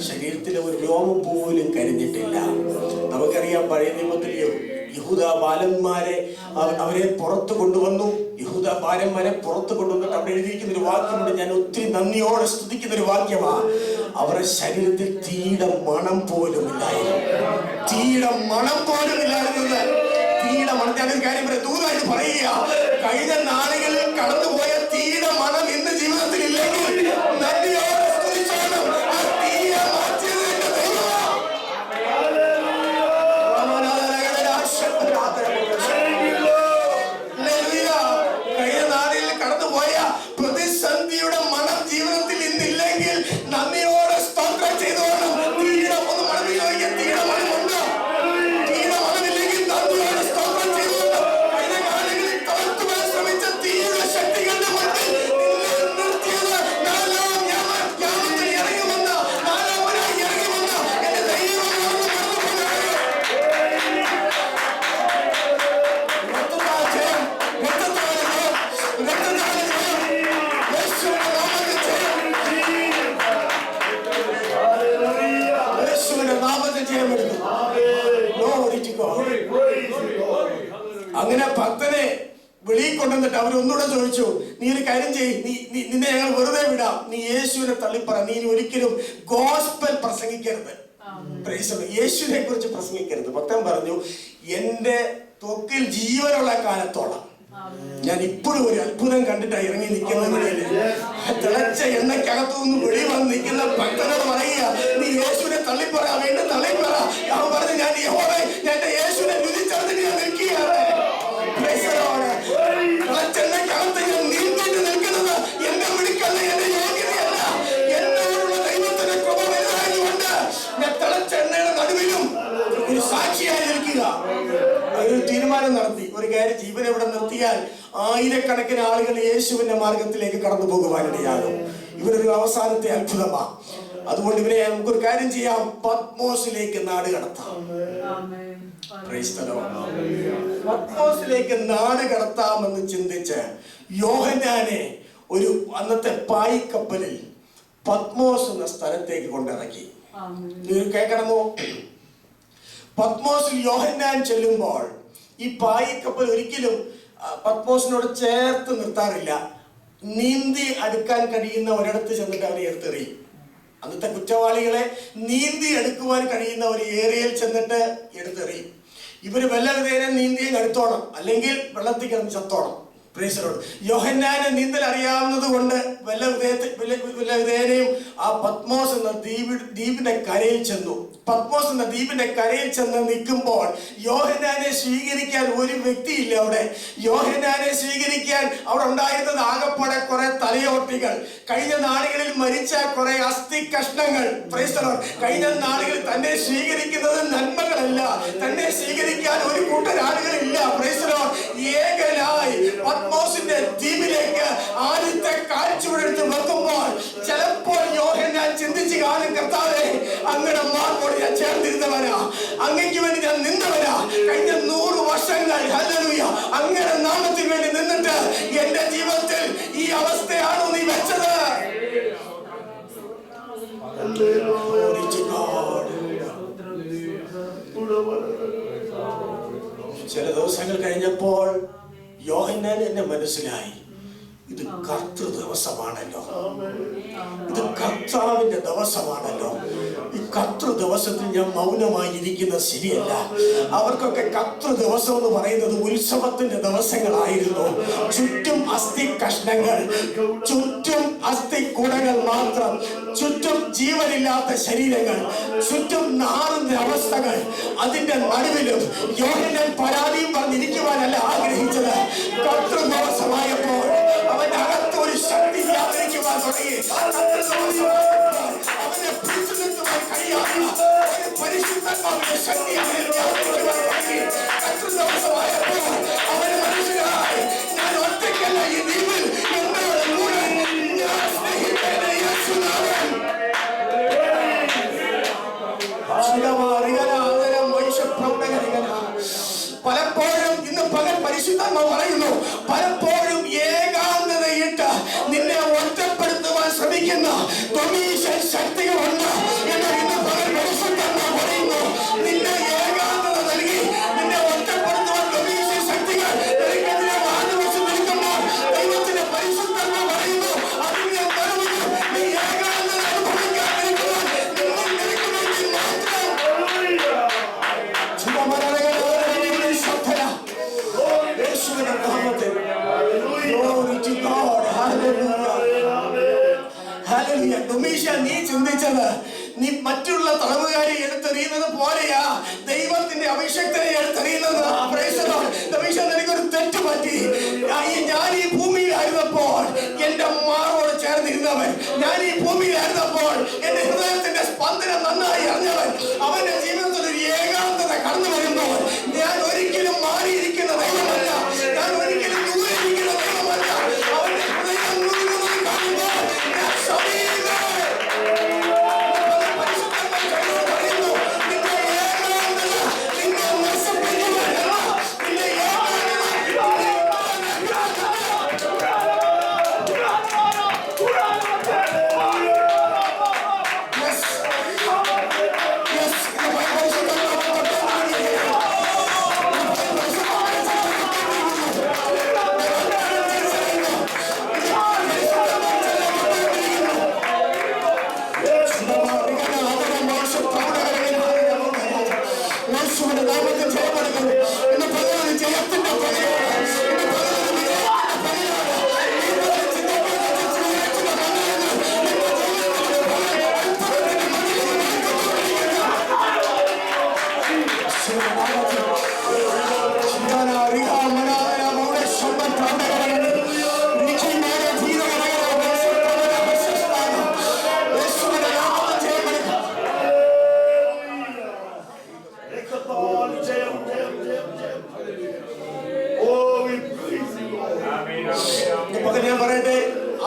ശരീരത്തിലെ ഒരു രോമം പോലും കരിഞ്ഞിട്ടില്ല. നമുക്കറിയാം പഴയ നിയമത്തിൽ യഹൂദ ബാലന്മാരെ അവരെ പുറത്തു കൊണ്ടുവന്നു. യഹൂദ ബാലന്മാരെ പുറത്തു കൊണ്ടുവന്നിട്ട് അവിടെ എഴുതിയിരിക്കുന്ന ഒരു വാക്യമുണ്ട്, ഞാൻ ഒത്തിരി നന്ദിയോടെ സ്തുതിക്കുന്ന ഒരു വാക്യമാണ്. അവരുടെ ശരീരത്തിൽ തീയുടെ മണം പോലും ഇല്ലായിരുന്നു. തീയുടെ മണം പോലും ഇല്ലായിരുന്നത്. തീയുടെ മണം, ഞാനൊരു കാര്യം പറയാം, ദൂതായിട്ട് പറയുക, കഴിഞ്ഞ നാളുകളിൽ കടന്നുപോയ തീയുടെ മണം ഇന്ന് ജീവിതത്തിൽ ഇല്ലെങ്കിൽ നന്ദിയോടെ സ്തുതിച്ചോണം. ആ തീയെ മാറ്റിയത് എന്റെ ദൈവമാണ്. കഴിഞ്ഞ നാളുകളിൽ കടന്നുപോയ പ്രതിസന്ധിയുടെ മണം ജീവിതത്തിൽ ഇന്നില്ലെങ്കിൽ നന്ദിയോടെ സ്തോത്രം ചെയ്തോണം. തീയുടെ ഒന്ന് മണമില്ല, തീയുടെ മണമുണ്ടോ? തീയുടെ മണമില്ലെങ്കിൽ നന്ദിയോടെ സ്തോത്രം ചെയ്തോണം. കഴിഞ്ഞ കാലങ്ങളിൽ തളർത്തുവാൻ ശ്രമിച്ച തീയുടെ ശക്തികളുടെ മുന്നിൽ നിർത്തിയത് നാലാമത്തിൽ ഇറങ്ങുമെന്ന്, നാലാമനായി ഇറങ്ങുമെന്ന് എന്റെ ദൈവം അങ്ങനെ ഭക്തനെ വെളിയിൽ കൊണ്ടുവന്നിട്ട് അവരൊന്നുകൂടെ ചോദിച്ചു, നീ ഒരു കാര്യം ചെയ്യ്, നിന്നെ ഞങ്ങൾ വെറുതെ വിടാം, നീ യേശുവിനെ തള്ളിപ്പറ, നീ ഒരിക്കലും ഗോസ്പൽ പ്രസംഗിക്കരുത്, യേശുവിനെ കുറിച്ച് പ്രസംഗിക്കരുത്. ഭക്തൻ പറഞ്ഞു, എന്റെ ത്വക്കിൽ ജീവനുള്ള കാലത്തോളം ഞാൻ ഇപ്പോഴും ഒരു അത്ഭുതം കണ്ടിട്ടാണ് ഇറങ്ങി നിൽക്കുന്ന വെളിയിൽ. തിളച്ച എണ്ണയ്ക്കകത്തു നിന്ന് വെളി വന്ന് നിൽക്കുന്ന ഭക്തനോട് പറയുക, നീ യേശുവിനെ തള്ളിപ്പറ, വീണ്ടും തള്ളിപ്പറ. അവൻ പറഞ്ഞു, ഞാൻ എന്റെ യേശുവിനെ രുചിച്ചറിഞ്ഞിട്ട് ഞാൻ നിൽക്കുകയാണ്. തിളച്ചെണ്ണയ്ക്കകത്ത് ഞാൻ നീന്തിട്ട് നിൽക്കുന്നത് എന്റെ മിടുക്കല്ല, എന്റെ യോഗ്യതയല്ല, എന്നോടുള്ള ദൈവത്തിന്റെ കൃപ വലുതായതുകൊണ്ട് ഞാൻ തിളച്ചെണ്ണയുടെ നടുവിലും ഒരു സാക്ഷിയായി നിൽക്കുക. ഒരു തീരുമാനം നടത്തി, ഒരു കാര്യം, ജീവൻ ഇവിടെ നിർത്തിയാൽ ആയിരക്കണക്കിന് ആളുകൾ യേശുവിന്റെ മാർഗത്തിലേക്ക് കടന്നു പോകുവാനിടയാകും. ഇവരൊരു അവസാനത്തെ അത്ഭുതമാണ്. അതുകൊണ്ട് ഇവരെ നമുക്കൊരു കാര്യം ചെയ്യാം, പത്മോസിലേക്ക് നാട് കടത്താം. പത്മോസിലേക്ക് നാട് കടത്താമെന്ന് ചിന്തിച്ച് യോഹന്നാനെ ഒരു അന്നത്തെ പായ്ക്കപ്പലിൽ പത്മോസ് എന്ന സ്ഥലത്തേക്ക് കൊണ്ടിറക്കി. കേൾക്കണമോ? പത്മോസിൽ യോഹന്നാൻ ചെല്ലുമ്പോൾ ഈ പായ്ക്കപ്പൽ ഒരിക്കലും പത്മോസിനോട് ചേർത്ത് നിർത്താറില്ല. നീന്തി അടുക്കാൻ കഴിയുന്ന ഒരിടത്ത് ചെന്നിട്ട് അവരെ എടുത്തെറിയും. അന്നത്തെ കുറ്റവാളികളെ നീന്തി എടുക്കുവാൻ കഴിയുന്ന ഒരു ഏരിയയിൽ ചെന്നിട്ട് എടുത്തെറിയും. ഇവര് വെള്ളവിധേനെ നീന്തിയും എടുത്തോണം, അല്ലെങ്കിൽ വെള്ളത്തിൽ കിടന്ന് ചത്തോണം. യോഹന്നാന് നീന്തൽ അറിയാവുന്നത് കൊണ്ട് വല്ല വിധേനയും ആ പത്മോസ് എന്ന ദ്വീപിന്റെ കരയിൽ ചെന്നു. പത്മോസ് എന്ന ദ്വീപിന്റെ കരയിൽ ചെന്ന് നിൽക്കുമ്പോൾ യോഹന്നാനെ സ്വീകരിക്കാൻ ഒരു വ്യക്തിയില്ല അവിടെ. യോഹന്നാനെ സ്വീകരിക്കാൻ അവിടെ ഉണ്ടായിരുന്നത് ആകപ്പാടെ കുറെ തലയോട്ടികൾ, കഴിഞ്ഞ നാളുകളിൽ മരിച്ച കുറെ അസ്ഥി കഷ്ണങ്ങൾ. കഴിഞ്ഞ നാളുകളിൽ തന്നെ സ്വീകരിക്കുന്നത് നന്മകളല്ല, തന്നെ സ്വീകരിക്കാൻ ഒരു കൂട്ടം ആളുകളില്ല. ഏകനായി പത്മോസിന്റെ ദ്വീപിലേക്ക് ആദ്യത്തെ കാഴ്ചവെടുത്ത് വെക്കുമ്പോൾ ചിലപ്പോൾ യോഹന്നാൻ ചിന്തിച്ച് കാണും, കർത്താവേ, അങ്ങയുടെ മാർക്കോട് ഞാൻ ചേർന്നിരുന്നവനാ, അങ്ങയ്ക്ക് വേണ്ടി ഞാൻ നിന്നവനാ. കഴിഞ്ഞ 100 വർഷങ്ങൾ ഹല്ലേലൂയ അങ്ങയുടെ നാമത്തിന് വേണ്ടി നിന്നിട്ട് എന്റെ ജീവിതത്തിൽ ഈ അവസ്ഥയാണോ നീ വെച്ചത്? ചില ദിവസങ്ങൾ കഴിഞ്ഞപ്പോൾ യോഹന്നാൻ എന്നെ മനസ്സിലായി, ഇത് കർത്തൃ ദിവസമാണല്ലോ, ഇത് കർത്താവിന്റെ ദിവസമാണല്ലോ. ഈ കർത്തൃ ദിവസത്തിൽ ഞാൻ മൗനമായി ഇരിക്കുന്നത് ശരിയല്ല. അവർക്കൊക്കെ കർത്തൃ ദിവസം എന്ന് പറയുന്നത് ഉത്സവത്തിന്റെ ദിവസങ്ങളായിരുന്നു. ചുറ്റും അസ്ഥി കഷ്ണങ്ങൾ, ചുറ്റും അസ്ഥി കുടകൾ മാത്രം, ചുറ്റും ജീവനില്ലാത്ത ശരീരങ്ങൾ, ചുറ്റും നാറുന്ന അവസ്ഥകൾ. അതിന്റെ നടുവിലും യോഹന്നാൻ പരാതിയും പറഞ്ഞിരിക്കുവാനല്ല ആഗ്രഹിച്ചത്. കർത്തൃ ദിവസമായപ്പോൾ അവന്റെ അകത്ത് ഒരു ശക്തി വ്യാപരിക്കുവാൻ തുടങ്ങി. അവനെ പിടിച്ചു നിർത്തുവാൻ കഴിയാത്ത ഒരു പരിശുദ്ധാത്മാവിന്റെ ശക്തി അവനെ വ്യാപരിക്കുവാൻ തുടങ്ങി. കർത്തൃ ദിവസമായപ്പോൾ അവന് മനസ്സിലായി, ഞാൻ ഒറ്റയ്ക്കല്ല ഈ ദ്വീപിൽ, എന്നോട് കൂടെ ഞാൻ സ്നേഹിക്കുന്ന യേശുനാഥൻ. പലപ്പോഴും ഇന്ന് പകൽ പരിശുദ്ധാത്മാവ് പറയുന്നു, പലപ്പോഴും ഏകാന്തതയിട്ട് നിന്നെ ഒറ്റപ്പെടുത്തുവാൻ ശ്രമിക്കുന്ന തൊമീശൻ ശക്തികളുണ്ട് എന്ന് ഇന്ന് പകൽ പരിശുദ്ധാത്മാവ് പറയുന്നു. നിന്നെ ഏകാന്തത നൽകി നിന്നെ ഒറ്റപ്പെടുത്തുവാൻ തൊമീശൻ ശക്തികൾ നിനക്കെതിരെ വാദവശം നിൽക്കുമ്പോൾ ദൈവത്തിന്റെ പരിശുദ്ധാത്മാവ് പറയുന്നു, അതിനെ തടവുന്നു. നീ ഏകാന്തത അനുഭവിക്കാതിരിക്കുവാൻ നിനക്ക് വേണ്ടി മാത്രം നീ ചിന്തിച്ചത് നീ മറ്റുള്ള തടവുകാരെ എടുത്തെറിയുന്നത് പോലെയാ ദൈവത്തിന്റെ അഭിഷക്തനെ എടുത്തെറിയുന്നത്. എനിക്കൊരു തെറ്റ് പറ്റി. ഞാൻ ഈ ഭൂമിയിലായിരുന്നപ്പോൾ എന്റെ മാറോട് ചേർന്നിരുന്നവൻ, ഞാൻ ഈ ഭൂമിയിലായിരുന്നപ്പോൾ എന്റെ ഹൃദയത്തിന്റെ സ്പന്ദനം നന്നായി അറിഞ്ഞവൻ, അവന്റെ ജീവിതത്തിൽ ഒരു ഏകാന്തത കടന്നു വരുമ്പോൾ ഞാൻ ഒരിക്കലും മാറിയിരിക്കുന്ന ദൈവമല്ല, ഞാൻ ഒരിക്കലും ദൂരെ ഇരിക്കുന്ന ദൈവമല്ല. അവന്റെ ഹൃദയം നുറുങ്ങുന്നത് കാണുമ്പോൾ ഞാൻ സമീപം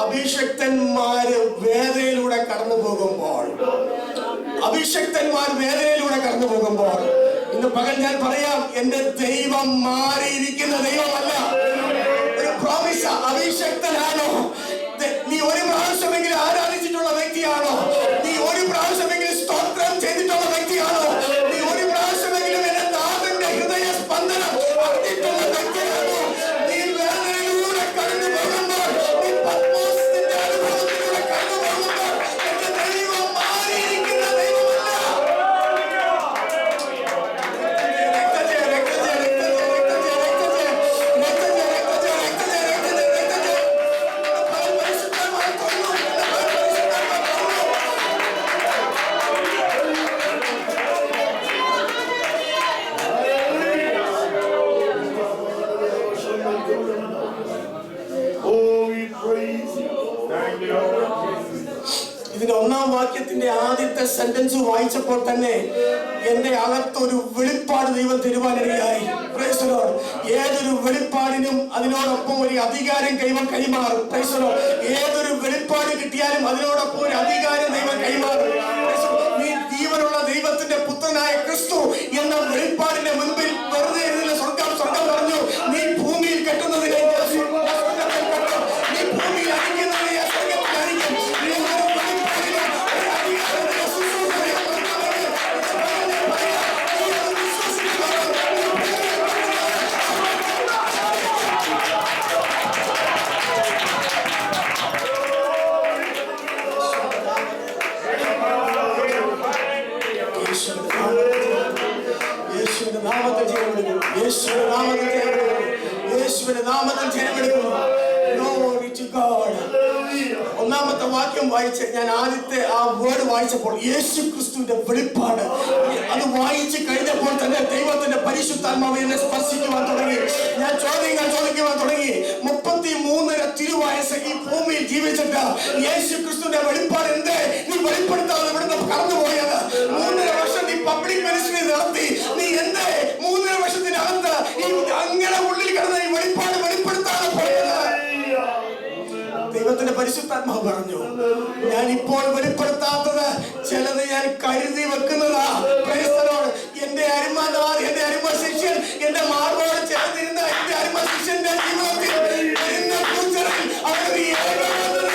അഭിഷക്തന്മാര് വേദനയിലൂടെ കടന്നു പോകുമ്പോൾ ഇന്ന് പകൽ ഞാൻ പറയാം, എന്റെ ദൈവം മാറിയിരിക്കുന്ന ദൈവമല്ല. ഒരു പ്രോമിസ്. അഭിഷക്തനാണോ നീ? ഒരു പ്രാവശ്യമെങ്കിലും ആരാധിച്ചിട്ടുള്ള വ്യക്തിയാണോ നീ? ഒരു പ്രാവശ്യമെങ്കിലും സ്തോത്രം ചെയ്തിട്ടുള്ള വ്യക്തിയാണോ നീ? ഒരു പ്രാവശ്യമെങ്കിലും എന്റെ നാഥന്റെ ഹൃദയ സ്പന്ദനം അറിഞ്ഞിട്ടുള്ള വ്യക്തിയാണോ നീ? വേദനയിലൂടെ കടന്നു പോകുമ്പോൾ, നീ പത്മോസിന്റെ അനുഭവത്തിലൂടെ കടന്നു പോകുമ്പോൾ എന്റെ ദൈവം മാറിയിരിക്കുന്ന ദൈവമല്ല. രക്തജയ ഇതിന്റെ 1-ാം വാക്യത്തിന്റെ ആദ്യത്തെ സെന്റൻസ് വായിച്ചപ്പോൾ തന്നെ എന്റെ അകത്തൊരു വെളിപ്പാട് ദൈവം തരുവാനിടയായി. Price the Lord. ഏതൊരു വെളിപ്പാടിനും അതിനോടൊപ്പം ഒരു അധികാരം ദൈവം കൈമാറും. Price the Lord. ഏതൊരു വെളിപ്പാട് കിട്ടിയാലും അതിനോടൊപ്പം ഒരു അധികാരം ദൈവം കൈമാറും. നീ ജീവനുള്ള ദൈവത്തിന്റെ പുത്രനായ ക്രിസ്തു എന്ന വെളിപ്പാടിന്റെ മുൻപിൽ വെറുതെ ഇരുന്നില്ല. സ്വർഗം പറഞ്ഞു, നീ ഭൂമിയിൽ കെട്ടുന്നതിനെ നീ ഭൂമിയിൽ അടിക്കുന്നതിനെ സ്വർഗത്തിൽ അടിക്കും. യേശുവിന്റെ നാമത്തിൽ ജയമെടുക്കുന്നു. Glory to God. 1-ാമത്തെ വാക്യം വായിച്ച് ഞാൻ ആദ്യത്തെ ആ വേർഡ് വായിച്ചപ്പോൾ യേശു ക്രിസ്തുവിന്റെ വെളിപ്പാട് അത് വായിച്ച് കഴിഞ്ഞപ്പോൾ തന്നെ ദൈവത്തിന്റെ പരിശുദ്ധാത്മാവ് എന്നെ സ്പർശിക്കുവാൻ തുടങ്ങി. ഞാൻ ചോദ്യങ്ങൾ ചോദിക്കുവാൻ തുടങ്ങി. 33 തിരുവയസ്സ് ഈ ഭൂമിയിൽ ജീവിച്ചിട്ട് യേശു ക്രിസ്തുവിന്റെ വെളിപ്പാട് എന്തേ നീ വെളിപ്പെടുത്താതെ ഇവിടുന്ന് കടന്നുപോയത്? 3.5 വർഷം നീ പബ്ലിക് മിനിസ്ട്രി നടത്തി. നീ എന്തേ 3.5 വർഷത്തിനകത്ത് ഈ അങ്ങനെ ഉള്ളിൽ കിടന്ന ഈ വെളിപ്പാട് വെളിപ്പെടുത്താതെ പോയത്? ദൈവത്തിന്റെ പരിശുദ്ധാത്മാവ് പറഞ്ഞു, ഞാൻ ഇപ്പോൾ വെളിപ്പെടുത്താത്തത് ചിലത് ഞാൻ കരുതി വെക്കുന്നതാ. എന്റെ അരുമ ശിഷ്യൻ, എന്റെ മാർബോട് ചേർന്നിരുന്ന എന്റെ അരുമ ശിഷ്യന്റെ ജീവിതത്തിൽ അവർ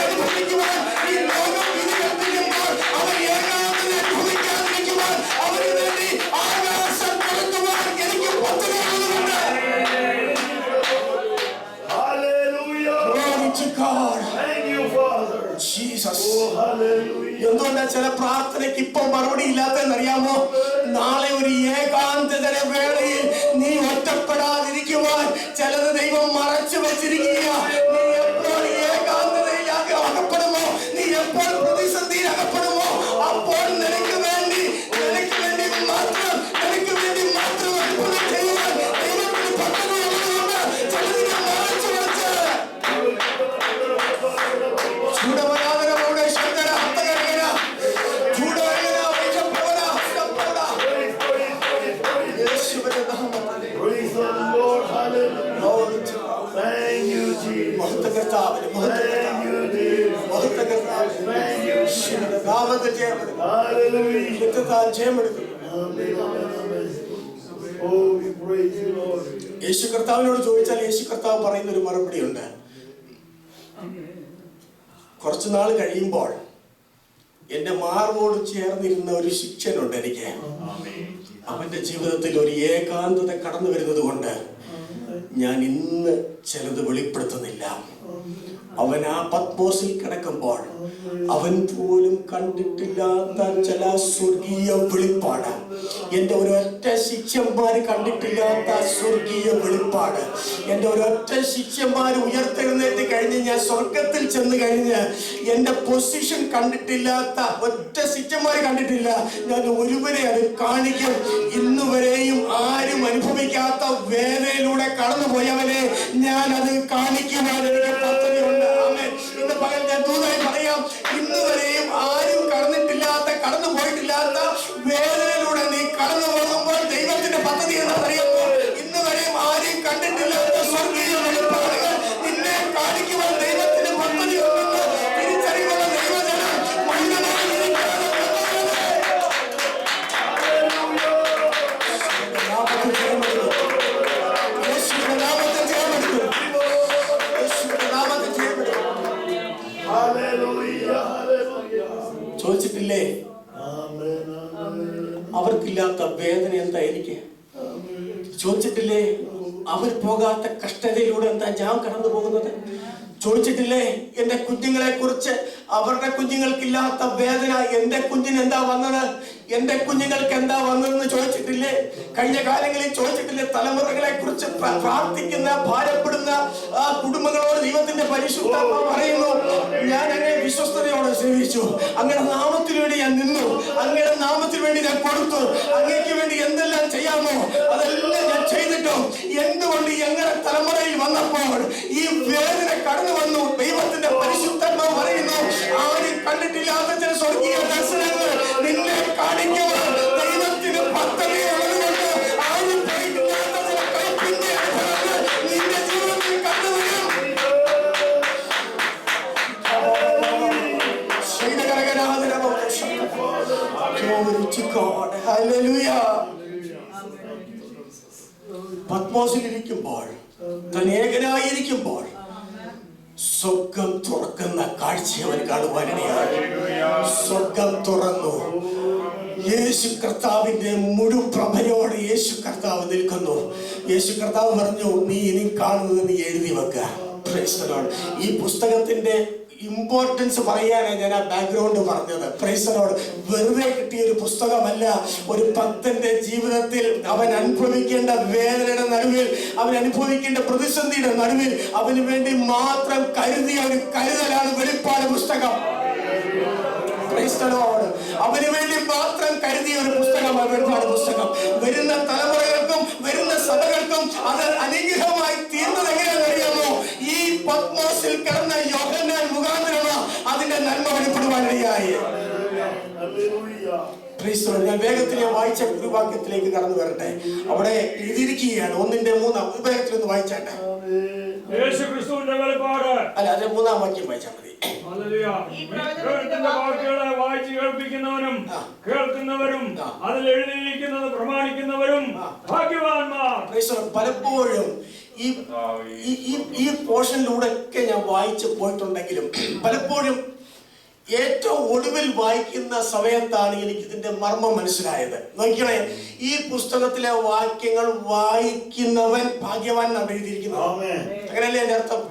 അനുഭവിക്കുവാൻ ഈ ലോകം വിധികൽപ്പിക്കുമ്പോൾ അവർ ഏകാന്തത അനുഭവിക്കാതിരിക്കുവാൻ അവന് വേണ്ടി ആകാശം കൊടുക്കുവാൻ എനിക്ക് പദ്ധതികളുണ്ട്. എന്തുകൊണ്ടാ ചില പ്രാർത്ഥനയ്ക്ക് ഇപ്പൊ മറുപടി ഇല്ലാത്തതെന്നറിയാമോ? നാളെ ഒരു ഏകാന്തതര വേളയിൽ നീ ഒറ്റപ്പെടാതിരിക്കുവാൻ ചിലത് ദൈവം മറച്ചു വെച്ചിരിക്കുക. നീ എപ്പോൾ ഏകാന്തതയിൽ അകപ്പെടുമോ, നീ എപ്പോൾ പ്രതിസന്ധിയിൽ അകപ്പെടുമോ, അപ്പോൾ നിനക്ക് വേണ്ടി മാത്രം അത്ഭുതം ചെയ്യുവാൻ ദൈവത്തിന് പദ്ധതിയുള്ളതുകൊണ്ട് ചിലതിനെ മറച്ചു വെച്ച് യേശു കർത്താവിനോട് ചോദിച്ചാൽ യേശു കർത്താവ് പറയുന്ന ഒരു മറുപടി ഉണ്ട്. കുറച്ചു നാൾ കഴിയുമ്പോൾ എന്റെ മാർബോട് ചേർന്നിരുന്ന ഒരു ശിഷ്യനുണ്ട് എനിക്ക്. അവന്റെ ജീവിതത്തിൽ ഒരു ഏകാന്തത കടന്നു വരുന്നത് കൊണ്ട് ഞാൻ ഇന്ന് ചിലത് വെളിപ്പെടുത്തുന്നില്ല. അവൻ ആ പത്മോസിൽ കിടക്കുമ്പോൾ അവൻ പോലും കണ്ടിട്ടില്ലാത്ത ചില സ്വർഗീയ വെളിപ്പാട്, എന്റെ ഒരൊറ്റ ശിഷ്യന്മാര് കണ്ടിട്ടില്ലാത്ത സ്വർഗീയ വെളിപ്പാട്, എന്റെ ഒരൊറ്റ ശിഷ്യന്മാര് ഉയർത്തെഴുന്നേറ്റ് കഴിഞ്ഞ് ഞാൻ സ്വർഗത്തിൽ ചെന്ന് കഴിഞ്ഞ് എന്റെ പൊസിഷൻ കണ്ടിട്ടില്ലാത്ത ഒറ്റ ശിഷ്യന്മാര് കണ്ടിട്ടില്ല. ഞാൻ ഒരുവരെ അത് കാണിക്കും. ഇന്നുവരെയും ആരും അനുഭവിക്കാത്ത വേദനയിലൂടെ കടന്നുപോയവനെ ഞാൻ അത് കാണിക്കുവാൻ എനിക്ക് പദ്ധതിയുണ്ട്. ഇന്ന് പകൽ ഞാൻ ദൂതായി പറയാം, ഇന്നുവരെയും ആരും കടന്നു പോയിട്ടില്ലാത്ത വേദനയിലൂടെ നീ കടന്നു പോകുമ്പോൾ ദൈവത്തിന്റെ പദ്ധതി എന്നറിയുമോ? ഇന്നുവരെയും ആരും കണ്ടിട്ടില്ലാത്ത സ്വർഗീയ വെളിപ്പാടുകൾ നിന്നെ കാണിക്കുവാൻ ദൈവത്തിന്റെ പദ്ധതി ഉണ്ടെന്ന് തിരിച്ചറിവുള്ള ദൈവജനം ചോദിച്ചിട്ടില്ലേ അവർക്കില്ലാത്ത വേദന എന്താ എനിക്ക്? ചോദിച്ചിട്ടില്ലേ അവർ പോകാത്ത കഷ്ടതയിലൂടെ എന്താ ഞാൻ കടന്നു പോകുന്നത്? ചോദിച്ചിട്ടില്ലേ എന്റെ കുഞ്ഞുങ്ങളെ കുറിച്ച് അവരുടെ കുഞ്ഞുങ്ങൾക്കില്ലാത്ത വേദന എന്റെ കുഞ്ഞിന് എന്താ വന്നത്, എന്റെ കുഞ്ഞുങ്ങൾക്ക് എന്താ വന്നതെന്ന് ചോദിച്ചിട്ടില്ലേ? കഴിഞ്ഞ കാലങ്ങളിൽ ചോദിച്ചിട്ടില്ലേ? തലമുറകളെ കുറിച്ച് പ്രാർത്ഥിക്കുന്ന ഭാരപ്പെടുന്ന ആ കുടുംബങ്ങളോട് ദൈവത്തിന്റെ പരിശുദ്ധാത്മാവ് പറയുന്നു, ഞാൻ അങ്ങനെ വിശ്വസ്തയോടെ സേവിച്ചു, അങ്ങയുടെ നാമത്തിന് വേണ്ടി ഞാൻ നിന്നു, അങ്ങയുടെ നാമത്തിന് വേണ്ടി ഞാൻ കൊടുത്തു, അങ്ങേക്ക് വേണ്ടി എന്തെല്ലാം ചെയ്യാമോ അതെല്ലാം ഞാൻ ചെയ്തിട്ടോ എന്തുകൊണ്ട് ഞങ്ങളുടെ തലമുറയിൽ വന്നപ്പോൾ ഈ വേദന കടന്നു വന്നു? ദൈവത്തിന്റെ പരിശുദ്ധാത്മാവ് പറയുന്നു, ആരും കണ്ടിട്ടില്ല കണ്ടിട്ടില്ലാത്ത ചില സ്വർഗീയ ദർശനങ്ങൾ നിന്നെ കാണിക്കുവാൻ ദൈവത്തിന് പദ്ധതിയുള്ളതുകൊണ്ട് ആരും പ്രയത്നിക്കാത്ത ചില കൈപ്പിന്റെ അനുഭവങ്ങൾ നിന്റെ ജീവിതത്തിൽ കണ്ടുവരും. പത്മോസിലിരിക്കുമ്പോൾ, താൻ ഏകനായിരിക്കുമ്പോൾ സ്വർഗം തുറക്കുന്ന കാഴ്ച അവൻ കാണുവാനിടയായി. സ്വർഗം തുറന്നു. യേശു കർത്താവിന്റെ മുഴുപ്രഭയോടെ യേശു കർത്താവ് നിൽക്കുന്നു. യേശു കർത്താവ് പറഞ്ഞു, നീ ഇനി കാണുന്നത് നീ എഴുതി വെക്ക. Price the Lord. ഈ പുസ്തകത്തിന്റെ ഇമ്പോർട്ടൻസ് പറയാനാണ് ഞാൻ ആ ബാക്ക്ഗ്രൗണ്ട് പറഞ്ഞത്. Price the Lord. വെറുതെ കിട്ടിയ ഒരു പുസ്തകമല്ല. ഒരു ഭക്തന്റെ ജീവിതത്തിൽ അവൻ അനുഭവിക്കേണ്ട വേദനയുടെ നടുവിൽ, അവൻ അനുഭവിക്കേണ്ട പ്രതിസന്ധിയുടെ നടുവിൽ അവന് വേണ്ടി മാത്രം കരുതിയ ഒരു കരുതലാണ് വെളിപ്പാട് പുസ്തകം. Price the Lord. അവന് വേണ്ടി മാത്രം കരുതിയ ഒരു പുസ്തകമാണ് വെളിപ്പാട് പുസ്തകം. വരുന്ന തലമുറകൾക്കും വരുന്ന സഭകൾക്കും അത് അനുഗ്രഹമായി തീർന്നത് എങ്ങനെയാണെന്ന് അറിയാമോ? ഈ പത്മോസിൽ കിടന്ന യോഹന്നാൻ മുഖാന്തരമാണ് അതിന്റെ നന്മ വെളിപ്പെടുവാനിടയായി. ഞാൻ വേഗത്തിൽ വായിച്ച ഒരു വാക്യത്തിലേക്ക് കടന്നു വരട്ടെ. അവിടെ എഴുതിയിരിക്കുകയാണ് 1:3. വേഗത്തിലൊന്ന് വായിച്ചാട്ടെ. അല്ല, അതിന്റെ 3-ാം വാക്യം വായിച്ചാൽ മതി. വായിച്ചു കേൾപ്പിക്കുന്നവനും കേൾക്കുന്നവരും അതിൽ എഴുതിയിരിക്കുന്നത് പ്രമാണിക്കുന്നവരും ഭാഗ്യവാന്മാർ. പലപ്പോഴും ഈ പോർഷനിലൂടെ ഒക്കെ ഞാൻ വായിച്ചു പോയിട്ടുണ്ടെങ്കിലും പലപ്പോഴും ഏറ്റവും ഒടുവിൽ വായിക്കുന്ന സമയത്താണ് എനിക്ക് ഇതിന്റെ മർമ്മം മനസ്സിലായത്. നോക്കണേ, ഈ പുസ്തകത്തിലെ വാക്യങ്ങൾ വായിക്കുന്നവൻ ഭാഗ്യവാൻ എന്നാണ് എഴുതിയിരിക്കുന്നത്. അങ്ങനെയല്ലേ എന്റെ അർത്ഥം?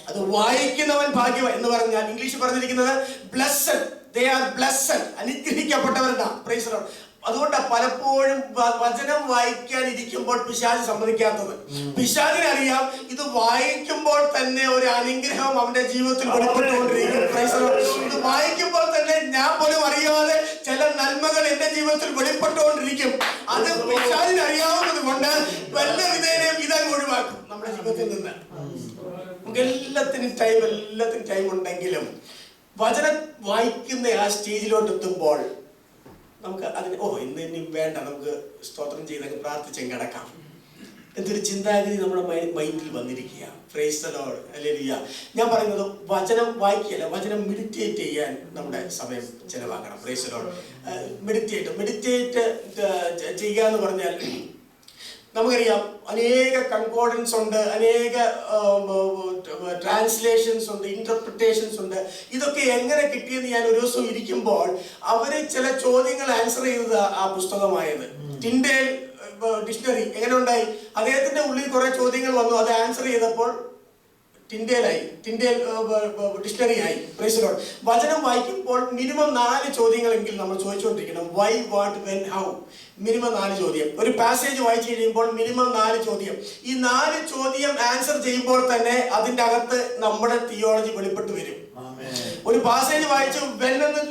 അത് വായിക്കുന്നവൻ ഭാഗ്യവാൻ എന്ന് പറഞ്ഞാൽ ഇംഗ്ലീഷിൽ പറഞ്ഞിരിക്കുന്നത് ബ്ലെസ്സഡ്, ദേ ആർ ബ്ലെസ്സഡ്, അനുഗ്രഹിക്കപ്പെട്ടവരെന്നാ. Praise the Lord. അതുകൊണ്ട് പലപ്പോഴും വചനം വായിക്കാൻ ഇരിക്കുമ്പോൾ പിശാച് സമ്മതിക്കാത്തത്. പിശാചിനറിയാം ഇത് വായിക്കുമ്പോൾ തന്നെ ഒരു അനുഗ്രഹം അവന്റെ ജീവിതത്തിൽ വെളിപ്പെട്ടുകൊണ്ടിരിക്കും. ഇത് വായിക്കുമ്പോൾ തന്നെ ഞാൻ പോലും അറിയാതെ ചില നന്മകൾ എന്റെ ജീവിതത്തിൽ വെളിപ്പെട്ടുകൊണ്ടിരിക്കും. അത് പിശാചിന് അറിയാവുന്നത് കൊണ്ട് വല്ല വിധേനയും ഇതങ്ങ് ഒഴിവാക്കും നമ്മുടെ ജീവിതത്തിൽ നിന്ന്. നമുക്ക് എല്ലാത്തിനും ടൈം ഉണ്ടെങ്കിലും വചനം വായിക്കുന്ന ആ സ്റ്റേജിലോട്ട് എത്തുമ്പോൾ നമുക്ക് അതിന് ഇനി വേണ്ട, നമുക്ക് സ്തോത്രം ചെയ്തൊക്കെ പ്രാർത്ഥിച്ചും കിടക്കാം എന്തൊരു ചിന്താഗതി നമ്മുടെ മൈൻഡിൽ വന്നിരിക്കുക. Praise the Lord. ഹല്ലേലൂയ. ഞാൻ പറയുന്നത് വചനം വായിക്കുകയല്ല, വചനം മെഡിറ്റേറ്റ് ചെയ്യാൻ നമ്മുടെ സമയം ചെലവാക്കണം. Praise the Lord. മെഡിറ്റേറ്റ് ചെയ്യുക എന്ന് പറഞ്ഞാൽ നമുക്കറിയാം അനേക കൺകോർഡൻസ് ഉണ്ട്, അനേക ട്രാൻസ്ലേഷൻസ് ഉണ്ട്, ഇന്റർപ്രിട്ടേഷൻസ് ഉണ്ട്. ഇതൊക്കെ എങ്ങനെ കിട്ടിയെന്ന് ഞാൻ ഒരു ദിവസം ഇരിക്കുമ്പോൾ അവര് ചില ചോദ്യങ്ങൾ ആൻസർ ചെയ്തത് ആ പുസ്തകമായത്. ടിൻഡേൽ ഡിക്ഷണറി എങ്ങനെ ഉണ്ടായി? അദ്ദേഹത്തിന്റെ ഉള്ളിൽ കുറെ ചോദ്യങ്ങൾ വന്നു, അത് ആൻസർ ചെയ്തപ്പോൾ ടിൻഡേൽ ഡിക്ഷണറി ആയി. Praise the Lord. വചനം വായിക്കുമ്പോൾ മിനിമം 4 ചോദ്യങ്ങളെങ്കിലും നമ്മൾ ചോദിച്ചുകൊണ്ടിരിക്കണം. Why, what, when, how. Minimum 4 ചോദ്യം. ഒരു പാസേജ് വായിച്ചു കഴിയുമ്പോൾ മിനിമം 4 ചോദ്യം. ഈ 4 ചോദ്യം ആൻസർ ചെയ്യുമ്പോൾ തന്നെ അതിന്റെ അകത്ത് നമ്മുടെ തിയോളജി വെളിപ്പെട്ട് വരും. ഒരു പാസേജ് വായിച്ച് വെൻ എന്ന്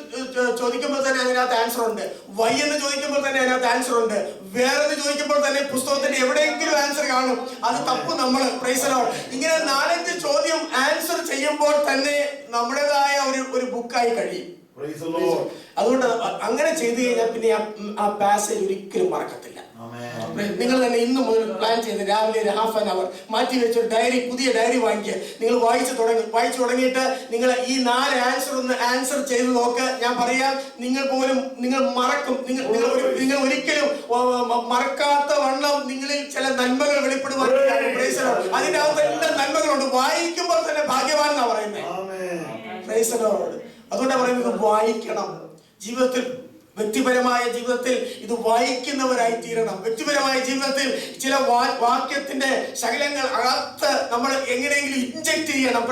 ചോദിക്കുമ്പോൾ തന്നെ അതിനകത്ത് ആൻസർ ഉണ്ട്, വൈ എന്ന് ചോദിക്കുമ്പോൾ തന്നെ അതിനകത്ത് ആൻസർ ഉണ്ട്, വേറെന്ന് ചോദിക്കുമ്പോൾ തന്നെ പുസ്തകത്തിന്റെ എവിടെയെങ്കിലും ആൻസർ കാണും. അത് തപ്പ് നമ്മൾ. Price the Lord. ഇങ്ങനെ 4-5 ചോദ്യം ആൻസർ ചെയ്യുമ്പോൾ തന്നെ നമ്മുടേതായ ഒരു ബുക്കായി കഴിയും. അതുകൊണ്ട് അങ്ങനെ ചെയ്തു കഴിഞ്ഞാൽ പിന്നെ ആ പാസേജ് ഒരിക്കലും മറക്കത്തില്ല. നിങ്ങൾ തന്നെ ഇന്നു മുതൽ പ്ലാൻ ചെയ്ത് രാവിലെ ഒരു ഹാഫ് ആൻ അവർ മാറ്റി വെച്ചൊരു ഡയറി, പുതിയ ഡയറി വാങ്ങിക്കുക. നിങ്ങൾ വായിച്ചു തുടങ്ങിയിട്ട് നിങ്ങൾ ഈ 4 ആൻസർ ഒന്ന് ആൻസർ ചെയ്ത് നോക്ക്. ഞാൻ പറയാം, നിങ്ങൾ മറക്കും. നിങ്ങൾ ഒരിക്കലും മറക്കാത്ത വണ്ണം നിങ്ങളിൽ ചില നന്മകൾ വെളിപ്പെടുവാൻ. അതിന്റെ അകത്ത് എല്ലാ നന്മകളുണ്ട്. വായിക്കുമ്പോൾ തന്നെ ഭാഗ്യവാൻ എന്നാ പറയുന്നത്. Price the Lord. അതുകൊണ്ടാണ് പറയുന്നത് വായിക്കണം. ജീവിതത്തിൽ, വ്യക്തിപരമായ ജീവിതത്തിൽ ഇത് വായിക്കുന്നവരായി തീരണം. വ്യക്തിപരമായ ജീവിതത്തിൽ ചില വാക്യത്തിന്റെ ശകലങ്ങൾ അകത്ത് നമ്മൾ എങ്ങനെയെങ്കിലും ഇൻജെക്ട് ചെയ്യണം.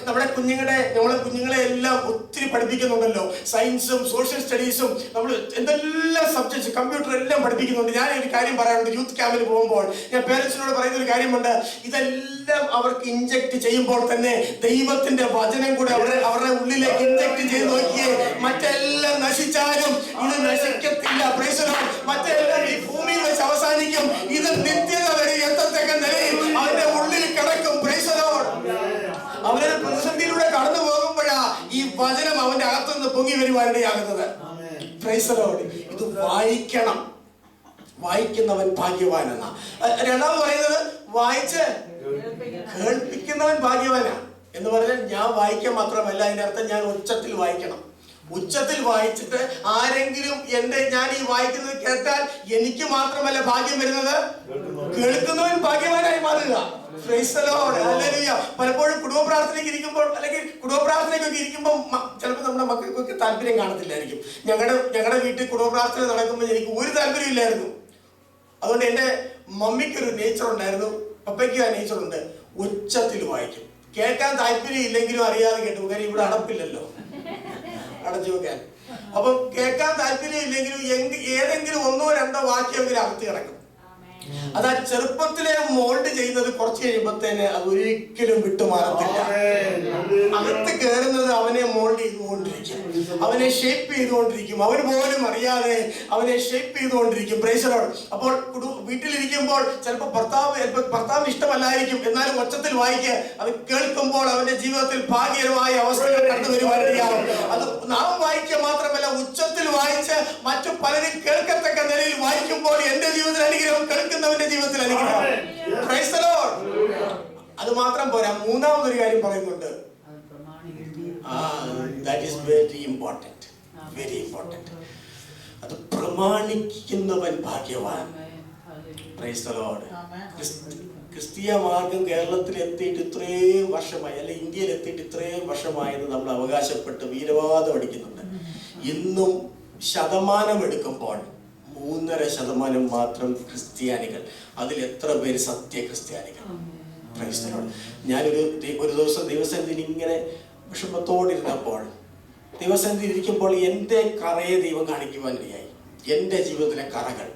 നമ്മളെ കുഞ്ഞുങ്ങളെ എല്ലാം ഒത്തിരി പഠിപ്പിക്കുന്നുണ്ടല്ലോ. സയൻസും സോഷ്യൽ സ്റ്റഡീസും നമ്മൾ എന്തെല്ലാം സബ്ജക്ട്സ്, കമ്പ്യൂട്ടർ എല്ലാം പഠിപ്പിക്കുന്നുണ്ട്. ഞാൻ ഒരു കാര്യം പറയാറുണ്ട്. യൂത്ത് ക്യാമ്പിൽ പോകുമ്പോൾ ഞാൻ പേരൻസിനോട് പറയുന്ന ഒരു കാര്യമുണ്ട്. ഇതെല്ലാം അവർക്ക് ഇൻജെക്ട് ചെയ്യുമ്പോൾ തന്നെ ദൈവത്തിന്റെ വചനം കൂടെ അവരുടെ ഉള്ളിലേക്ക് ഇൻജെക്ട് ചെയ്ത് നോക്കിയേ. മറ്റെല്ലാം നശിച്ചാലും ഇത് നശിക്കത്തില്ല. Price the Lord. മറ്റെല്ലാം ഈ ഭൂമിയിൽ വെച്ച് അവസാനിക്കും. ഇത് നിത്യത വരെ എത്തത്തക്ക നിലയിൽ അവന്റെ ഉള്ളിൽ കിടക്കും. Price the Lord. അവരെ പ്രതിസന്ധിയിലൂടെ കടന്നു പോകുമ്പോഴാ ഈ വചനം അവന്റെ അകത്തുനിന്ന് പൊങ്ങി വരുവാനിടയാകുന്നത്. Price the Lord. ഇത് വായിക്കണം. വായിക്കുന്നവൻ ഭാഗ്യവാനെന്ന. രണ്ടാമത് പറയുന്നത് വായിച്ച് കേൾപ്പിക്കുന്നവൻ ഭാഗ്യവാനാ എന്ന് പറഞ്ഞാൽ ഞാൻ വായിക്കാൻ മാത്രമല്ല, അതിന്റെ അർത്ഥം ഞാൻ ഉച്ചത്തിൽ വായിക്കണം. ഉച്ചത്തിൽ വായിച്ചിട്ട് ആരെങ്കിലും ഞാൻ ഈ വായിക്കുന്നത് കേട്ടാൽ എനിക്ക് മാത്രമല്ല ഭാഗ്യം വരുന്നത്, കേൾക്കുന്നവൻ ഭാഗ്യവാനായി മാറുക. Price the Lord. ഹല്ലേലൂയ. പലപ്പോഴും കുടുംബ പ്രാർത്ഥനയ്ക്ക് ഇരിക്കുമ്പോൾ അല്ലെങ്കിൽ കുടുംബ പ്രാർത്ഥനയ്ക്കൊക്കെ ഇരിക്കുമ്പോൾ ചിലപ്പോൾ നമ്മുടെ മക്കൾക്കൊക്കെ താല്പര്യം കാണത്തില്ലായിരിക്കും. ഞങ്ങളുടെ വീട്ടിൽ കുടുംബ പ്രാർത്ഥന നടക്കുമ്പോൾ എനിക്ക് ഒരു താല്പര്യം ഇല്ലായിരുന്നു. അതുകൊണ്ട് എൻ്റെ മമ്മിക്കൊരു നേച്ചർ ഉണ്ടായിരുന്നു, പപ്പയ്ക്കും ആ നേച്ചറുണ്ട്. ഉച്ചത്തിൽ വായിക്കും. കേൾക്കാൻ താല്പര്യം ഇല്ലെങ്കിലും അറിയാതെ കേട്ടു. കാര്യം ഇവിടെ അടപ്പില്ലല്ലോ, അടച്ചു വെക്കാൻ. അപ്പം കേൾക്കാൻ താല്പര്യം ഇല്ലെങ്കിലും ഏതെങ്കിലും ഒന്നോ രണ്ടോ വാക്യമെങ്കിലും അകത്ത് കിടക്കും. അത് ആ ചെറുപ്പത്തിലെ മോൾഡ് ചെയ്യുന്നത് കുറച്ച് കഴിയുമ്പോഴത്തേന് അത് ഒരിക്കലും വിട്ടുമാറത്തില്ല. അകത്ത് കയറുന്നത് അവനെ മോൾഡ് ചെയ്തുകൊണ്ടിരിക്കും, അവനെ ഷേപ്പ് ചെയ്തുകൊണ്ടിരിക്കും. അവന് പോലും അറിയാതെ അവനെ ഷേപ്പ് ചെയ്തുകൊണ്ടിരിക്കും. Price the Lord. അപ്പോൾ വീട്ടിലിരിക്കുമ്പോൾ ചിലപ്പോൾ ഭർത്താവ് ഇഷ്ടമല്ലായിരിക്കും, എന്നാലും ഒച്ചത്തിൽ വായിക്കുക. അത് കേൾക്കുമ്പോൾ അവന്റെ ജീവിതത്തിൽ ഭാഗ്യകരമായ അവസ്ഥകൾ കണ്ടുവരുവാനിടയാകും. അത് നാം വായിക്കുക മാത്രമല്ല, ഉച്ചത്തിൽ വായിച്ച് മറ്റു പലരും കേൾക്കത്തക്ക നിലയിൽ വായിക്കുമ്പോൾ എന്റെ ജീവിതത്തിൽ അനുഗ്രഹം, കേൾക്കുന്നവന്റെ ജീവിതത്തിൽ അനുഗ്രഹം. Price the Lord. അത് മാത്രം പോരാ, മൂന്നാമതൊരു കാര്യം പറയുന്നുണ്ട്. That is very important. Very important. അത് പ്രമാണിക്കുന്നവൻ ഭാഗ്യവാൻ. Price the Lord. ക്രിസ്തീയ മാർഗം കേരളത്തിൽ എത്തിയിട്ട് ഇത്രയും വർഷമായി, അല്ലെ ഇന്ത്യയിൽ എത്തിയിട്ട് ഇത്രയും വർഷമായെന്ന് നമ്മൾ അവകാശപ്പെട്ട് വീരവാദം അടിക്കുന്നുണ്ട്. ഇന്നും ശതമാനം എടുക്കുമ്പോൾ 3.5% മാത്രം ക്രിസ്ത്യാനികൾ. അതിൽ എത്ര പേര് സത്യ ക്രിസ്ത്യാനികൾ? Price the Lord. ഞാനൊരു ദിവസം ദൈവസന്നിധിയിൽ ഇങ്ങനെ വിഷമത്തോടിരുന്നപ്പോൾ, ദൈവസന്നിധിയിൽ ഇരിക്കുമ്പോൾ എൻ്റെ കറയെ ദൈവം കാണിക്കുവാനിടയായി. എൻ്റെ ജീവിതത്തിലെ കറകൾ.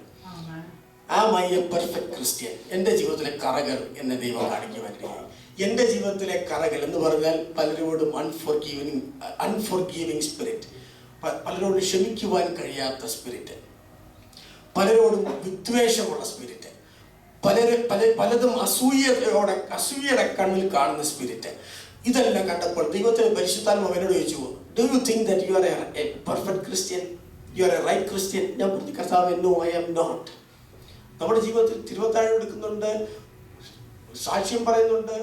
Am I a perfect Christian? എൻ്റെ ജീവിതത്തിലെ കറകൾ എന്നെ ദൈവം കാണിക്കുവാനിടയായി. എൻ്റെ ജീവിതത്തിലെ കറകൾ എന്ന് പറഞ്ഞാൽ പലരോടും അൺഫോർഗീവിങ് സ്പിരിറ്റ്, പലരോടും ക്ഷമിക്കുവാൻ കഴിയാത്ത സ്പിരിറ്റ്, പലരോടും വിദ്വേഷമുള്ള സ്പിരിറ്റ്, പലതും അസൂയയുടെ കണ്ണിൽ കാണുന്ന സ്പിരിറ്റ്. ഇതെല്ലാം കണ്ടപ്പോൾ ദൈവത്തിലെ പരിശുദ്ധാത്മാവ് അവനോട് ചോദിച്ചു, do you think that you are a perfect Christian, you are a right Christian? ഞാൻ പറഞ്ഞു, കർത്താവേ, നോ, ഐ ആം നോട്ട്. നമ്മുടെ ജീവിതത്തിൽ തിരുവത്താഴം എടുക്കുന്നുണ്ട്, സാക്ഷ്യം പറയുന്നുണ്ട്,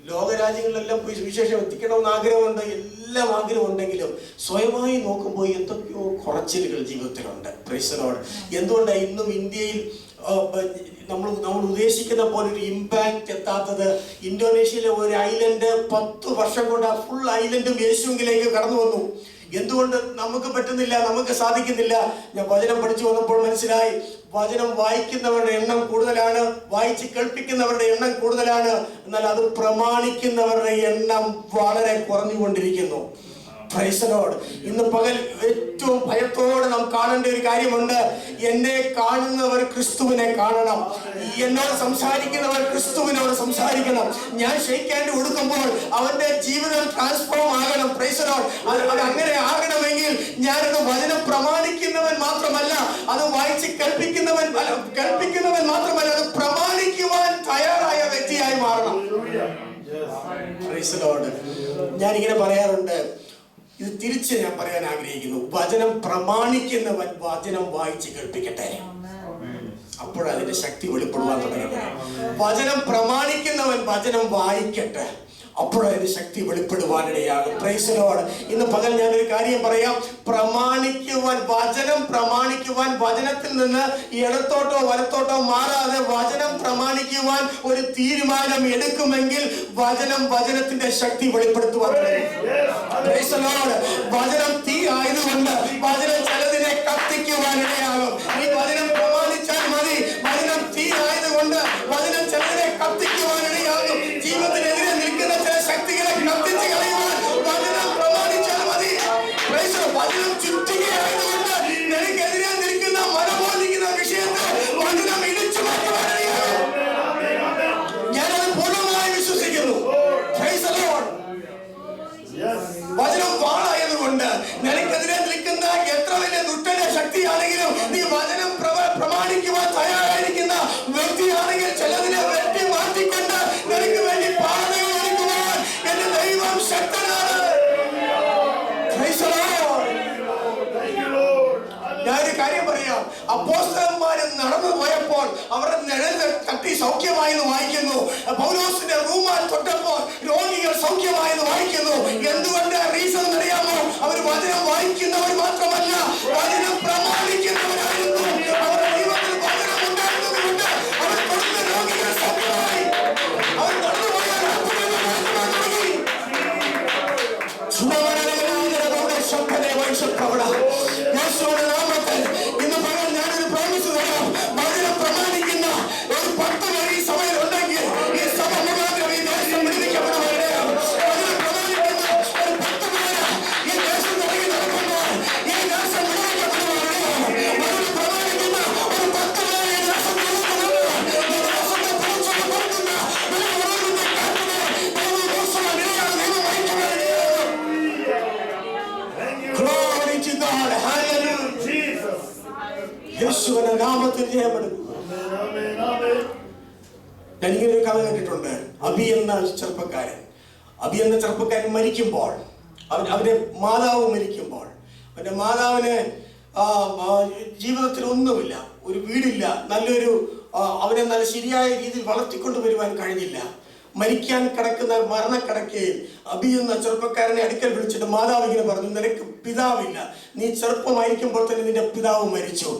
ലോകരാജ്യങ്ങളിലെല്ലാം പോയി സുവിശേഷം എത്തിക്കണമെന്ന് ആഗ്രഹമുണ്ട്, എല്ലാം ആഗ്രഹമുണ്ടെങ്കിലും സ്വയമായി നോക്കുമ്പോൾ എന്തൊക്കെയോ കുറച്ചിലുകൾ ജീവിതത്തിലുണ്ട്. Praise the Lord. എന്തുകൊണ്ടാണ് ഇന്നും ഇന്ത്യയിൽ നമ്മൾ ഉദ്ദേശിക്കുന്ന പോലെ ഒരു ഇമ്പാക്റ്റ് എത്താത്തത്? ഇന്തോനേഷ്യയിലെ ഒരു ഐലൻഡ് 10 വർഷം കൊണ്ട് ആ ഫുൾ ഐലൻഡും യേശുവിലേക്ക് കടന്നു വന്നു. എന്തുകൊണ്ട് നമുക്ക് പറ്റുന്നില്ല, നമുക്ക് സാധിക്കുന്നില്ല? ഞാൻ വചനം പഠിച്ചു വന്നപ്പോൾ മനസ്സിലായി, വചനം വായിക്കുന്നവരുടെ എണ്ണം കൂടുതലാണ്, വായിച്ച് കേൾപ്പിക്കുന്നവരുടെ എണ്ണം കൂടുതലാണ്, എന്നാൽ അത് പ്രമാണിക്കുന്നവരുടെ എണ്ണം വളരെ കുറഞ്ഞുകൊണ്ടിരിക്കുന്നു. Price the Lord. ഇന്ന് പകൽ ഏറ്റവും ഭയത്തോടെ നാം കാണേണ്ട ഒരു കാര്യമുണ്ട്. എന്നെ കാണുന്നവർ ക്രിസ്തുവിനെ കാണണം, എന്നോട് സംസാരിക്കുന്നവർ ക്രിസ്തുവിനോട് സംസാരിക്കണം. ഞാൻ ഷെയ്ക്ക് ഹാൻഡ് കൊടുക്കുമ്പോൾ അവന്റെ ജീവിതം ട്രാൻസ്ഫോം ആകണം. Price the Lord. അത് അങ്ങനെ ആകണമെങ്കിൽ ഞാനത് വചനം പ്രമാണിക്കുന്നവൻ മാത്രമല്ല, അത് വായിച്ച് കേൾപ്പിക്കുന്നവൻ മാത്രമല്ല, അത് പ്രമാണിക്കുവാൻ തയ്യാറായ വ്യക്തിയായി മാറണം. Price the Lord. ഞാനിങ്ങനെ പറയാറുണ്ട്, ഇത് തിരിച്ച് ഞാൻ പറയാൻ ആഗ്രഹിക്കുന്നു. വചനം പ്രമാണിക്കുന്നവൻ വചനം വായിച്ച് കേൾപ്പിക്കട്ടെ, അപ്പോഴതിന്റെ ശക്തി വെളിപ്പെടുവാൻ തുടങ്ങട്ടെ. വചനം പ്രമാണിക്കുന്നവൻ വചനം വായിക്കട്ടെ, അപ്പോഴതിന്റെ ശക്തി വെളിപ്പെടുവാനിടയാകും. Praise the Lord. ഇന്ന് പകൽ ഞാനൊരു കാര്യം പറയാം. വചനം പ്രമാണിക്കുവാൻ, വചനത്തിൽ നിന്ന് ഇടത്തോട്ടോ വലത്തോട്ടോ മാറാതെ വചനം പ്രമാണിക്കുവാൻ ഒരു തീരുമാനം എടുക്കുമെങ്കിൽ വചനത്തിന്റെ ശക്തി വെളിപ്പെടുത്തുവാൻ തുടങ്ങും. Price the Lord. വചനം തീ ആയതുകൊണ്ട് വചനം ചിലതിനെ കത്തിക്കുവാനിടയാകും. ഈ വചനം പ്രമാണിച്ചാൽ മതി. വചനം തീ ആയതുകൊണ്ട് വചനം ചിലതിനെ കത്തിക്കുവാനിടയാകും. ജീവിതത്തിനെതിരെ നിൽക്കുന്ന ചില ശക്തികളെ കത്തിച്ച് കളയുവാൻ വചനം പ്രമാണിച്ചാൽ മതി. വചനം ചുറ്റുകയായതുകൊണ്ട് നിനക്കെതിരെ നിൽക്കുന്ന മനമോദിക്കുന്ന വിഷയത്തെ വചനം ഇടിച്ചു മാറ്റുവാനിടയാകും. ഞാനത് പൂർണ്ണമായി വിശ്വസിക്കുന്നു. Price the Lord. വചനം വാളായതുകൊണ്ട് നിനക്കെതിരെ നിൽക്കുന്ന എത്ര വലിയ ദുഷ്ടന്റെ ശക്തിയാണെങ്കിലും നീ വചനം അപ്പോസ്തലന്മാർ നടന്നു പോയപ്പോൾ അവരുടെ നിഴൽ തട്ടി സൗഖ്യമായെന്ന് വായിക്കുന്നു. പൗലോസിന്റെ റൂമാൽ തൊട്ടപ്പോൾ രോഗികൾ സൗഖ്യമായെന്ന് വായിക്കുന്നു. എന്തുകൊണ്ട് റീസൺ അറിയാമോ? അവർ വചനം വായിക്കുന്നവർ മാത്രമല്ല, വചനം പ്രമാണിക്കുന്നവരായിരുന്നു. അവരുടെ ജീവിതത്തിൽ വചനം ഉണ്ടായിരുന്നതുകൊണ്ട് അവർ തൊടുന്ന രോഗികൾ സൗഖ്യമായി. അവർ നടന്നുപോയ യേശുവിന്റെ നാമത്തിൽ ഇന്ന് പകൽ ഞാനൊരു പ്രോമിസ് തരാം. വചനം പ്രമാണിക്കുന്ന ഒരു 10 പേർ ഈ സഭയിൽ ഉണ്ടെങ്കിൽ ഈ സഭ മുഖാന്തരം ഈ ദേശം വിടുവിക്കപ്പെടുവാനാണ്. വചനം പ്രമാണിക്കുന്ന ഒരു 10 പേര് ഈ ദേശം തുടങ്ങി നടക്കുമ്പോൾ ഈ ദേശം വിടുവിക്കപ്പെടുവാനാണ്. വചനം പ്രമാണിക്കുന്ന ഒരു 10 പേര് ഈ ദേശം വിടുവിക്കപ്പെടുമ്പോൾ ഈ ദേശത്തെ പുറത്തു കൊടുക്കുന്ന യേശുവിന്റെ നാമത്തിൽ ജയമെടുക്കും. ഞാനിങ്ങനെ ഒരു കഥ കേട്ടിട്ടുണ്ട്. അബി എന്ന ചെറുപ്പക്കാരൻ മരിക്കുമ്പോൾ, അവന്റെ മാതാവ് മരിക്കുമ്പോൾ, അവന്റെ മാതാവിന് ജീവിതത്തിൽ ഒന്നുമില്ല, ഒരു വീടില്ല, നല്ലൊരു അവനെ നല്ല ശരിയായ രീതിയിൽ വളർത്തിക്കൊണ്ടു വരുവാൻ കഴിഞ്ഞില്ല. മരിക്കാൻ കിടക്കുന്ന മരണക്കിടക്കയിൽ അബി എന്ന ചെറുപ്പക്കാരനെ അടുക്കൽ വിളിച്ചിട്ട് മാതാവ് ഇങ്ങനെ പറഞ്ഞു, നിനക്ക് പിതാവില്ല, നീ ചെറുപ്പമായിരിക്കുമ്പോൾ തന്നെ നിന്റെ പിതാവ് മരിച്ചു.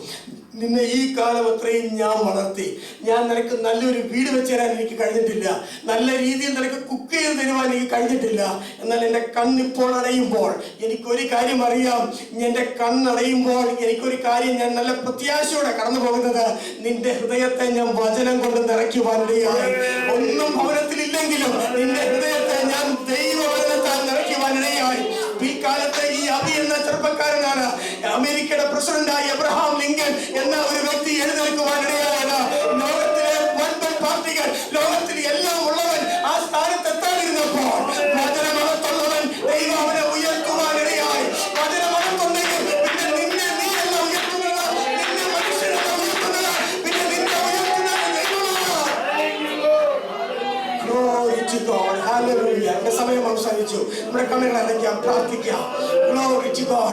നിന്നെ ഈ കാലം അത്രയും ഞാൻ വളർത്തി, ഞാൻ നിനക്ക് നല്ലൊരു വീട് വെച്ച് തരാൻ എനിക്ക് കഴിഞ്ഞിട്ടില്ല, നല്ല രീതിയിൽ നിനക്ക് കുക്ക് ചെയ്ത് തരുവാൻ എനിക്ക് കഴിഞ്ഞിട്ടില്ല. എന്നാൽ എൻ്റെ കണ്ണിപ്പോൾ അടയുമ്പോൾ എനിക്കൊരു കാര്യം അറിയാം. എൻ്റെ കണ്ണടയുമ്പോൾ എനിക്കൊരു കാര്യം, ഞാൻ നല്ല പ്രത്യാശയോടെ കടന്നു പോകുന്നത്, നിന്റെ ഹൃദയത്തെ ഞാൻ വചനം കൊണ്ട് നിറയ്ക്കുവാനിടയായി. ഒന്നും ഭവനത്തിലില്ലെങ്കിലും നിന്റെ ഹൃദയത്തെ ഞാൻ ദൈവവചനത്താൽ നിറയ്ക്കുവാനിടയായി. പിൽക്കാലത്ത് ഈ അബി എന്ന ചെറുപ്പക്കാരനാണ് അമേരിക്കയുടെ പ്രസിഡന്റായ എബ്രഹാം ലിങ്കൻ എന്ന ഒരു വ്യക്തി എഴുന്നേൽക്കുവാനിടയായത്. ലോകത്തിലെ വൻപൻ പാർട്ടികൾ, ലോകത്തിൽ എല്ലാം ഉള്ളവൻ ആ സ്ഥാനത്തെത്താതിരുന്നപ്പോൾ വചനമകത്തുള്ളവൻ ദൈവം അവനെ ഉയർത്തുവാനിടയായി. വചനമകത്തുണ്ടെങ്കിൽ പിന്നെ നിന്നെ നീയല്ല ഉയർത്തുന്നത്, നിന്നെ മനുഷ്യരല്ല ഉയർത്തുന്നത്, പിന്നെ നിന്നെ ഉയർത്തുന്നത് ദൈവമാണ്. Glory to God. Hallelujah. എന്റെ സമയം അവസാനിച്ചു. നമ്മുടെ കണ്ണുകൾ അടയ്ക്കാം, പ്രാർത്ഥിക്കാം. Glory to God.